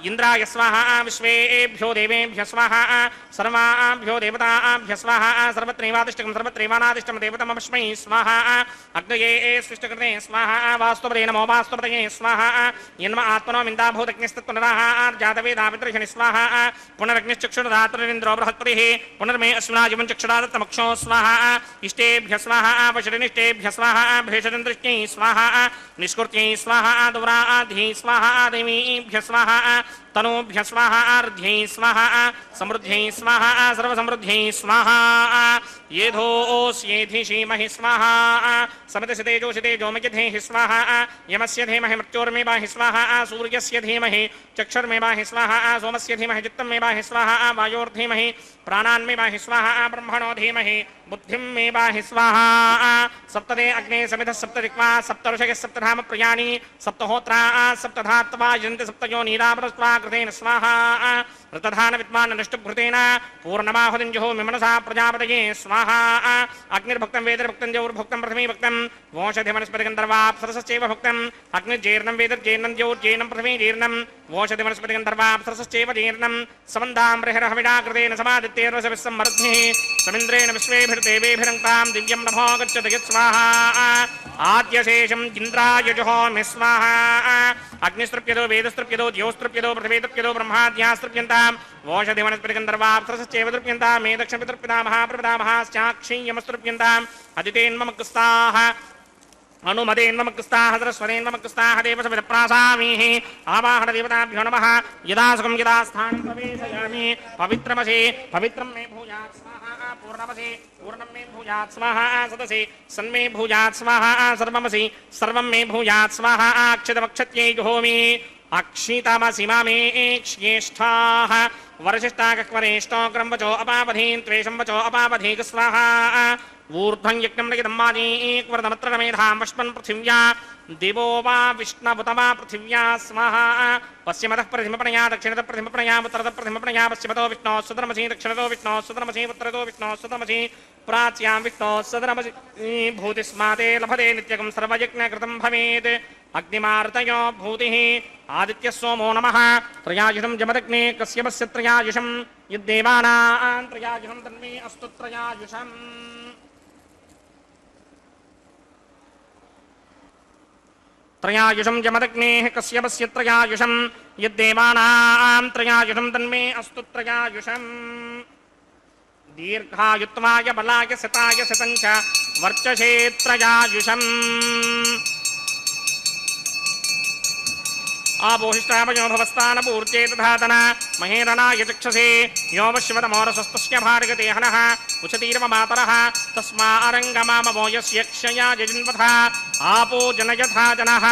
ఇంద్రాయ స్వాహ విశ్వేభ్యో దేవేభ్య స్వాహ సర్వాభ్యో దేవతాభ్య స్వాహ సర్వత్రైవాదిష్టకం సర్వత్రైవానాదిష్టం దేవతమస్మై స్వాహ అగ్నయే సృష్టకృతే స్వాహ వాస్తుపదే నమో వాస్తుపదయే స్వాహ యన్మ ఆత్మనో మిందాభూతజ్ఞస్తత్పునరాహార్జాతవేదావిద్రహిణి స్వాహ పునరగ్నిశ్చక్షురదాతురింద్రో బృహత్పతిః పునర్మే అశ్వినాజిమం చక్షురాదత్తమక్షో స్వాహ ఇష్టేభ్య స్వాహ వశినిష్టేభ్య స్వాహ భేషదృష్ట్యై స్వాహ నిష్కృత్యై స్వాహ దువ్రాధి స్వాహ దేవీభ్య స్వాహ तनूभ्य स्वाहा अर्ध्यै स्वाहा समृद्ध्यै स्वाहा सर्वसमृद्ध्यै स्वाहा येधोऽस्येधिषीमहि स्वाहा समदशतेजोषितेजोमयधेहि स्वाहा यमस्य धीमहि मृत्योर्मेवाहि स्वाहा सूर्यस्य धीमहि चक्षुर्मेवाहि स्वाहा सोमस्य धीमहि चित्तमेवाहि स्वाहा वायोर्धीमहि प्राणान्मेवाहि स्वाहा ब्रह्मणो धीमहि बुद्धिं मेवाहि स्वाहा सप्तदे अग्ने समिधः सप्तदिक्वा सप्तऋषयः सप्तधाम प्रियाणि सप्तहोत्रा सप्तधात्वा यजन्ति सप्तयोनीरामृत्वा कृतेन स्वाहा ऋतधान विद्वान् नष्टभृतेन पूर्णमाहुतिं जुहोमि मनसा प्रजापतये स्वाहा अग्निर्भक्तं वेदर्भक्तं जौर्भक्तं प्रथमी भक्तं वोषधि वनस्पतिगन्धर्वाप्सरसश्चैव भक्तं अग्निर्जीर्णं वेदर्जीर्णं जौर्जीर्णं प्रथमी जीर्णं वोषधि वनस्पतिगन्धर्वाप्सरसश्चैव जीर्णं समन्दां बृहरहविडा कृतेन समादित्येर्वसविस्समृद्धिः समिन्द्रेण विश्वेभिर्देवेभिरङ्कां दिव्यं नभो गच्छति यत् स्वाहा आद्यशेषं इन्द्राय जुहोमि स्वाहा अग्निस्तृप्यतो वेदस्तृप्यतो द्योस्तृप्यतो पृथिवीतृप्यतो ब्रह्माद्यास्तृप्यन्तां वोषधि वनस्पतिगन्धर्वाप्सरसश्चैव तृप्यन्तां मे दक्षपितृप्यतामः प्रपितामहाश्चाक्षीयमस्तृप्यन्ताम् अदितेन्ममकृस्ताः अनुमदेन्ममकृस्ताः सरस्वतेन्ममकृस्ताः देवसविदप्रासामीः आवाहन देवताभ्यो नमः यदा सुखं यदा स्थानं प्रवेशयामि पवित्रमसि पवित्रं मे भूयात् स्वाहा पूर्णमसि पूर्णं मे भूयात् स्वाहा सदसि सन्मे भूयात् स्वाहा सर्वमसि सर्वं मे भूयात् स्वाहा अक्षतमक्षत्यै जुहोमि अक्षितमसि मामे ज्येष्ठाः वरशिष्टाकक्वरेष्ठो क्रम्वचो अपावधीन् त्वेषं वचो अपावधीक स्वाहा ऊर्ध्वं यज्ञं लगितं मानीक्वरदमत्र मेधां वष्मन् पृथिव्या दिवो वा विष्णवुत वा पृथिव्या स्वाहा पश्चिमतः प्रतिमपणया दक्षिणतः प्रतिमपणया उत्तरतः प्रतिमपणया पश्चिमतो विष्णोः सुतरमसि दक्षिणतो विष्णोः सुतरमसि उत्तरतो विष्णोः सुतरमसि प्राच्यां विष्णोः सुतरमसि भूतिस्माते लभते नित्यकं सर्वयज्ञकृतं भवेत् अग्निमार्तयो भूतिः आदित्यः सोमो नमः त्रयायुषं जमदग्ने कश्यपस्य त्रयायुषं यद्देवानां त्रयायुषं तन्मे अस्तु त्रयायुषम् त्रयायुषं जमदग्नेः कश्यपस्य त्रयायुषं यद्देवानां त्रयायुषं तन्मे अस्तु त्रयायुषम् दीर्घायुत्वाय बलाय शताय शतं च वर्चसे त्रयायुषम् आपोहिष्टापयो भवस्तानपूर्जे तथातन महेरणाय चक्षसे यो वश्यवतमोरसस्तस्य भार्गते हनः उशतीर्वमातरः तस्मा अरङ्गमामवो यस्य क्षया यजिन्वथ आपो जनयथा जनः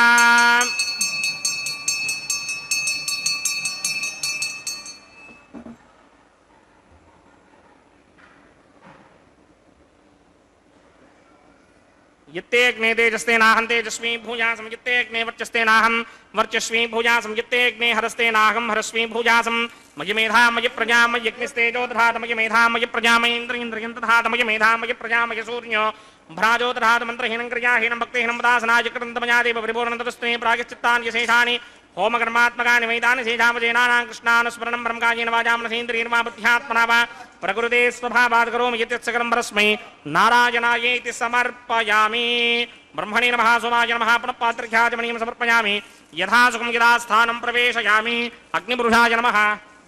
यत्ते अग्ने तेजस्ते नाहं तेजस्वी भूयासं यत्ते अग्ने वर्चस्ते नाहं वर्चस्वी भूयासं यत्ते अग्ने हरस्ते नाहं हरस्वी भूयासं मयि मेधा मयि प्रजा मयि अग्निस्तेजो दधात मयि मेधा मयि प्रजा मयि इन्द्रियं दधात मयि मेधा मयि प्रजा मयि सूर्यो भ्राजो दधात मन्त्रहीनं क्रियाहीनं भक्तिहीनं दासनाय कृतन्तमयादेव परिपूर्णतस्ते प्रायश्चित्तानि शेषानि होमकर्मात्मकानि वैदानि शेषावजेनानां कृष्णानुस्मरणं ब्रह्मकायेन वाजामनसेन्द्रियर्वा बुद्ध्यात्मना वा प्रकृते स्वभावात् करोमि यत्सकलं परस्मै नारायणायेति समर्पयामि ब्रह्मणे नमः सोमाय नमः पुनः पात्रख्याजमणीं समर्पयामि यथा सुखं यदा स्थानं प्रवेशयामि अग्निपुरुषाय नमः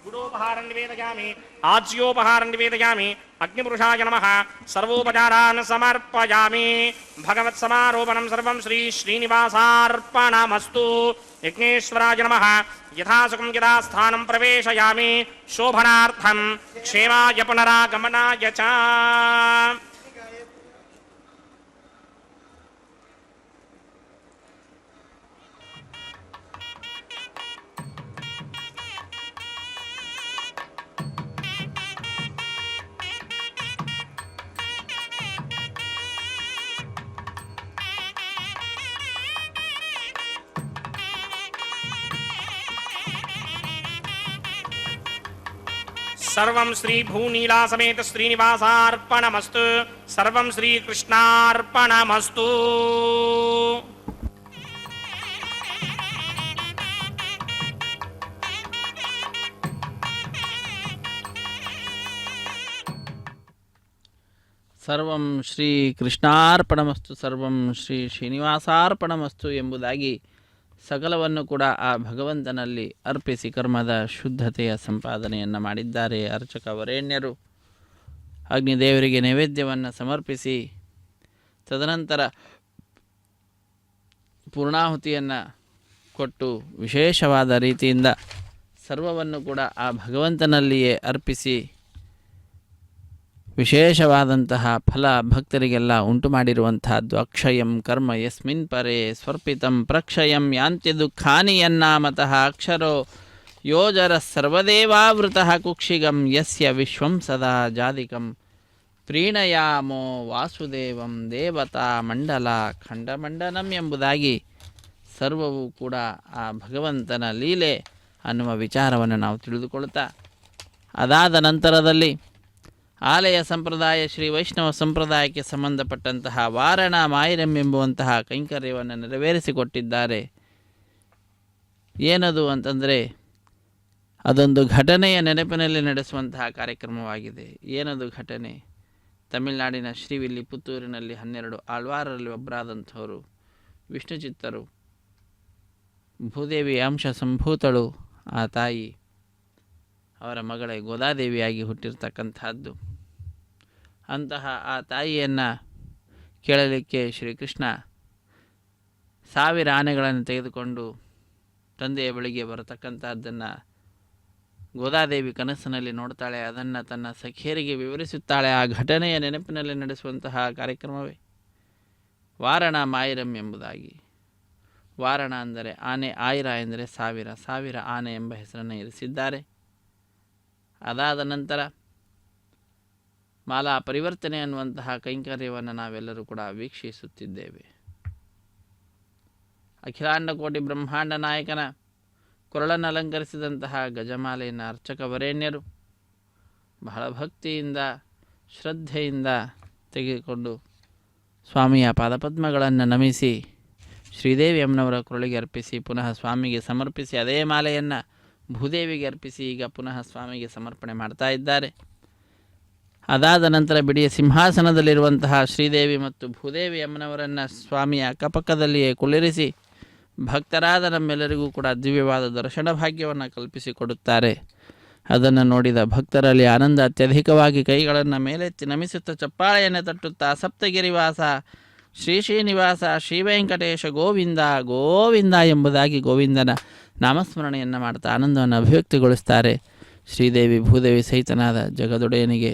गुडोपहारं निवेदयामि आज्योपहारं निवेदयामि अग्निपुरुषाय नमः सर्वोपचारान् समर्पयामि भगवत्समारोपणं सर्वं श्री श्रीनिवासार्पणमस्तु यज्ञेश्वराय नमः यथा सुखं यदा स्थानं प्रवेशयामि शोभनार्थं क्षेमाय पुनरागमनाय च सर्वं श्री भूनीला समेत श्रीनिवासार्पणमस्तु सर्वं श्रीकृष्णार्पणमस्तु ಸರ್ವಂ ಶ್ರೀ ಕೃಷ್ಣಾರ್ಪಣಮಸ್ತು, ಸರ್ವಂ ಶ್ರೀ ಶ್ರೀನಿವಾಸಾರ್ಪಣಮಸ್ತು ಎಂಬುದಾಗಿ ಸಕಲವನ್ನು ಕೂಡ ಆ ಭಗವಂತನಲ್ಲಿ ಅರ್ಪಿಸಿ ಕರ್ಮದ ಶುದ್ಧತೆಯ ಸಂಪಾದನೆಯನ್ನು ಮಾಡಿದ್ದಾರೆ ಅರ್ಚಕ ವರೇಣ್ಯರು. ಅಗ್ನಿದೇವರಿಗೆ ನೈವೇದ್ಯವನ್ನು ಸಮರ್ಪಿಸಿ ತದನಂತರ ಪೂರ್ಣಾಹುತಿಯನ್ನು ಕೊಟ್ಟು ವಿಶೇಷವಾದ ರೀತಿಯಿಂದ ಸರ್ವವನ್ನು ಕೂಡ ಆ ಭಗವಂತನಲ್ಲಿಯೇ ಅರ್ಪಿಸಿ ವಿಶೇಷವಾದಂತಹ ಫಲ ಭಕ್ತರಿಗೆಲ್ಲ ಉಂಟು ಮಾಡಿರುವಂತಹದ್ದು. ಅಕ್ಷಯಂ ಕರ್ಮ ಯಸ್ಮಿನ್ ಪರೇ ಸ್ವರ್ಪಿತಂ ಪ್ರಕ್ಷಯಂ ಯಾಂತ್ಯ ದುಃಖಾನಿ ಯನ್ನಾಮತಃ ಅಕ್ಷರೋ ಯೋಜರ ಸರ್ವದೇವಾವೃತಃ ಕುಕ್ಷಿಗಂ ಯಸ್ಯ ವಿಶ್ವಂ ಸದಾ ಜಾದಿಕಂ ಪ್ರೀಣಯಾಮೋ ವಾಸುದೇವಂ ದೇವತಾ ಮಂಡಲ ಖಂಡಮಂಡನಂ ಎಂಬುದಾಗಿ ಸರ್ವವೂ ಕೂಡ ಆ ಭಗವಂತನ ಲೀಲೆ ಅನ್ನುವ ವಿಚಾರವನ್ನು ನಾವು ತಿಳಿದುಕೊಳ್ತಾ, ಅದಾದ ನಂತರದಲ್ಲಿ ಆಲಯ ಸಂಪ್ರದಾಯ ಶ್ರೀ ವೈಷ್ಣವ ಸಂಪ್ರದಾಯಕ್ಕೆ ಸಂಬಂಧಪಟ್ಟಂತಹ ವಾರಣ ಮಾಯಿರಂ ಎಂಬುವಂತಹ ಕೈಂಕರ್ಯವನ್ನು ನೆರವೇರಿಸಿಕೊಟ್ಟಿದ್ದಾರೆ. ಏನದು ಅಂತಂದರೆ ಅದೊಂದು ಘಟನೆಯ ನೆನಪಿನಲ್ಲಿ ನಡೆಸುವಂತಹ ಕಾರ್ಯಕ್ರಮವಾಗಿದೆ. ಏನದು ಘಟನೆ? ತಮಿಳುನಾಡಿನ ಶ್ರೀವಿಲ್ಲಿ ಪುತ್ತೂರಿನಲ್ಲಿ 12 ಆಳ್ವಾರರಲ್ಲಿ ಒಬ್ಬರಾದಂಥವರು ವಿಷ್ಣುಚಿತ್ತರು, ಭೂದೇವಿ ಅಂಶ ಸಂಭೂತಳು ಆ ತಾಯಿ, ಅವರ ಮಗಳೇ ಗೋದಾದೇವಿಯಾಗಿ ಹುಟ್ಟಿರ್ತಕ್ಕಂಥದ್ದು. ಅಂತಹ ಆ ತಾಯಿಯನ್ನು ಕೇಳಲಿಕ್ಕೆ ಶ್ರೀಕೃಷ್ಣ 1000 ಆನೆಗಳನ್ನು ತೆಗೆದುಕೊಂಡು ತಂದೆಯ ಬಳಿಗೆ ಬರತಕ್ಕಂಥದ್ದನ್ನು ಗೋದಾದೇವಿ ಕನಸಿನಲ್ಲಿ ನೋಡ್ತಾಳೆ. ಅದನ್ನು ತನ್ನ ಸಖಿಯರಿಗೆ ವಿವರಿಸುತ್ತಾಳೆ. ಆ ಘಟನೆಯ ನೆನಪಿನಲ್ಲಿ ನಡೆಸುವಂತಹ ಕಾರ್ಯಕ್ರಮವೇ ವಾರಣ ಮಾಯಿರಂ ಎಂಬುದಾಗಿ. ವಾರಣ ಅಂದರೆ ಆನೆ, ಆಯಿರ ಎಂದರೆ 1000 ಆನೆ ಎಂಬ ಹೆಸರನ್ನು ಇರಿಸಿದ್ದಾರೆ. ಅದಾದ ನಂತರ ಮಾಲಾ ಪರಿವರ್ತನೆ ಅನ್ನುವಂತಹ ಕೈಂಕರ್ಯವನ್ನು ನಾವೆಲ್ಲರೂ ಕೂಡ ವೀಕ್ಷಿಸುತ್ತಿದ್ದೇವೆ. ಅಖಿಲಾಂಡ ಕೋಟಿ ಬ್ರಹ್ಮಾಂಡ ನಾಯಕನ ಕೊರಳನ್ನು ಅಲಂಕರಿಸಿದಂತಹ ಗಜಮಾಲೆಯನ್ನು ಅರ್ಚಕ ವರೇಣ್ಯರು ಬಹಳ ಭಕ್ತಿಯಿಂದ ಶ್ರದ್ಧೆಯಿಂದ ತೆಗೆದುಕೊಂಡು ಸ್ವಾಮಿಯ ಪಾದಪದ್ಮಗಳನ್ನು ನಮಿಸಿ ಶ್ರೀದೇವಿ ಅಮ್ಮನವರ ಕೊರಳಿಗೆ ಅರ್ಪಿಸಿ ಪುನಃ ಸ್ವಾಮಿಗೆ ಸಮರ್ಪಿಸಿ ಅದೇ ಮಾಲೆಯನ್ನು ಭೂದೇವಿಗೆ ಅರ್ಪಿಸಿ ಈಗ ಪುನಃ ಸ್ವಾಮಿಗೆ ಸಮರ್ಪಣೆ ಮಾಡ್ತಾ ಇದ್ದಾರೆ. ಅದಾದ ನಂತರ ಬಿಡಿಯ ಸಿಂಹಾಸನದಲ್ಲಿರುವಂತಹ ಶ್ರೀದೇವಿ ಮತ್ತು ಭೂದೇವಿ ಅಮ್ಮನವರನ್ನು ಸ್ವಾಮಿಯ ಅಕ್ಕಪಕ್ಕದಲ್ಲಿಯೇ ಕುಳ್ಳಿರಿಸಿ ಭಕ್ತರಾದ ನಮ್ಮೆಲ್ಲರಿಗೂ ಕೂಡ ದಿವ್ಯವಾದ ದರ್ಶನ ಭಾಗ್ಯವನ್ನು ಕಲ್ಪಿಸಿಕೊಡುತ್ತಾರೆ. ಅದನ್ನು ನೋಡಿದ ಭಕ್ತರಲ್ಲಿ ಆನಂದ ಅತ್ಯಧಿಕವಾಗಿ ಕೈಗಳನ್ನು ಮೇಲೆತ್ತಿ ನಮಿಸುತ್ತಾ ಚಪ್ಪಾಳೆಯನ್ನು ತಟ್ಟುತ್ತಾ ಸಪ್ತಗಿರಿವಾಸ ಶ್ರೀ ಶ್ರೀನಿವಾಸ ಶ್ರೀ ವೆಂಕಟೇಶ ಗೋವಿಂದ ಗೋವಿಂದ ಎಂಬುದಾಗಿ ಗೋವಿಂದನ ನಾಮಸ್ಮರಣೆಯನ್ನು ಮಾಡ್ತಾ ಆನಂದವನ್ನು ಅಭಿವ್ಯಕ್ತಿಗೊಳಿಸ್ತಾರೆ. ಶ್ರೀದೇವಿ ಭೂದೇವಿ ಸಹಿತನಾದ ಜಗದೊಡೆಯನಿಗೆ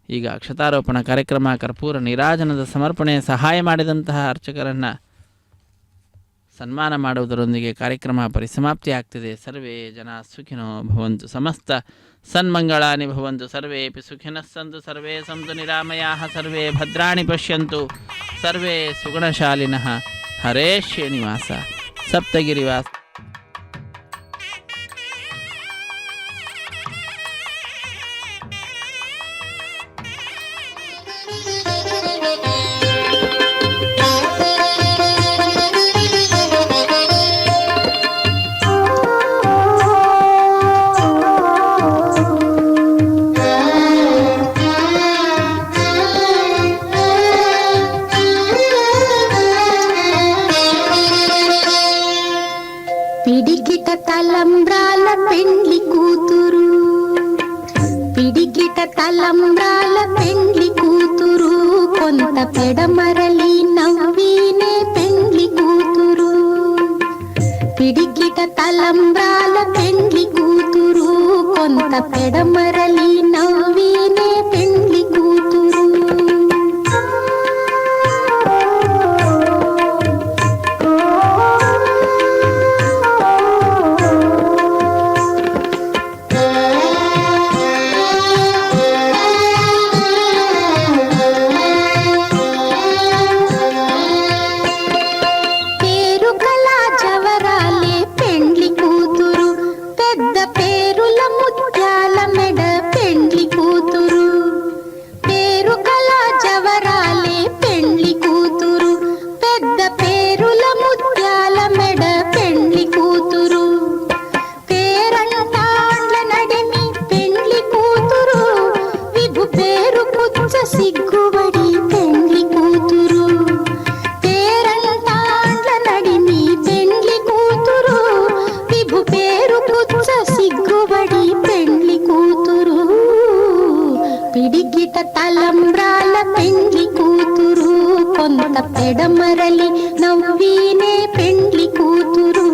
ಈಗ ಅಕ್ಷತಾರೋಪಣ ಕಾರ್ಯಕ್ರಮ, ಕರ್ಪೂರ ನೀರಾಜನದ ಸಮರ್ಪಣೆ, ಸಹಾಯ ಮಾಡಿದಂತಹ ಅರ್ಚಕರನ್ನು ಸನ್ಮಾನ ಮಾಡುವುದರೊಂದಿಗೆ ಕಾರ್ಯಕ್ರಮ ಪರಿಸಮಾಪ್ತಿ ಆಗ್ತಿದೆ. ಸರ್ವೇ ಜನ ಸುಖಿನೋ ಭವಂತು, ಸಮಸ್ತ ಸನ್ಮಂಗಳಾನಿ ಭವಂತು, ಸರ್ವೇಪಿ ಸುಖಿನಃ ಸಂತು, ಸರ್ವೇ ಸಂತು ನಿರಾಮಯಾಃ, ಸರ್ವೇ ಭದ್ರಾಣಿ ಪಶ್ಯಂತು, ಸರ್ವೇ ಸುಗುಣಶಾಲಿನಃ. ಹರೇ ಶ್ರೀನಿವಾಸ ಸಪ್ತಗಿರಿವಾಸ. పిడికిట తలంబ్రాల పెండ్లి కూతురు, పిడికిట తలంబ్రాల పెండ్లి కూతురు, కొంత పెడమరలి నవ్వీనే పెండ్లి కూతురు. పిడికిట తలంబ్రాల పెండ్లి కూతురు, కొంత పెడమరలి నవ్వీనే పెండ్లి కూతురు. పెండ్లి కొంత పెడమరలి నవ్వీనే పెండ్లి కూతురు.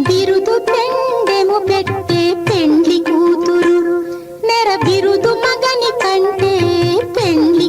బిరుదు పెండెము పెట్టే పెండ్లి కూతురు, నెర బిరుదు మగని కంటే పెండ్లి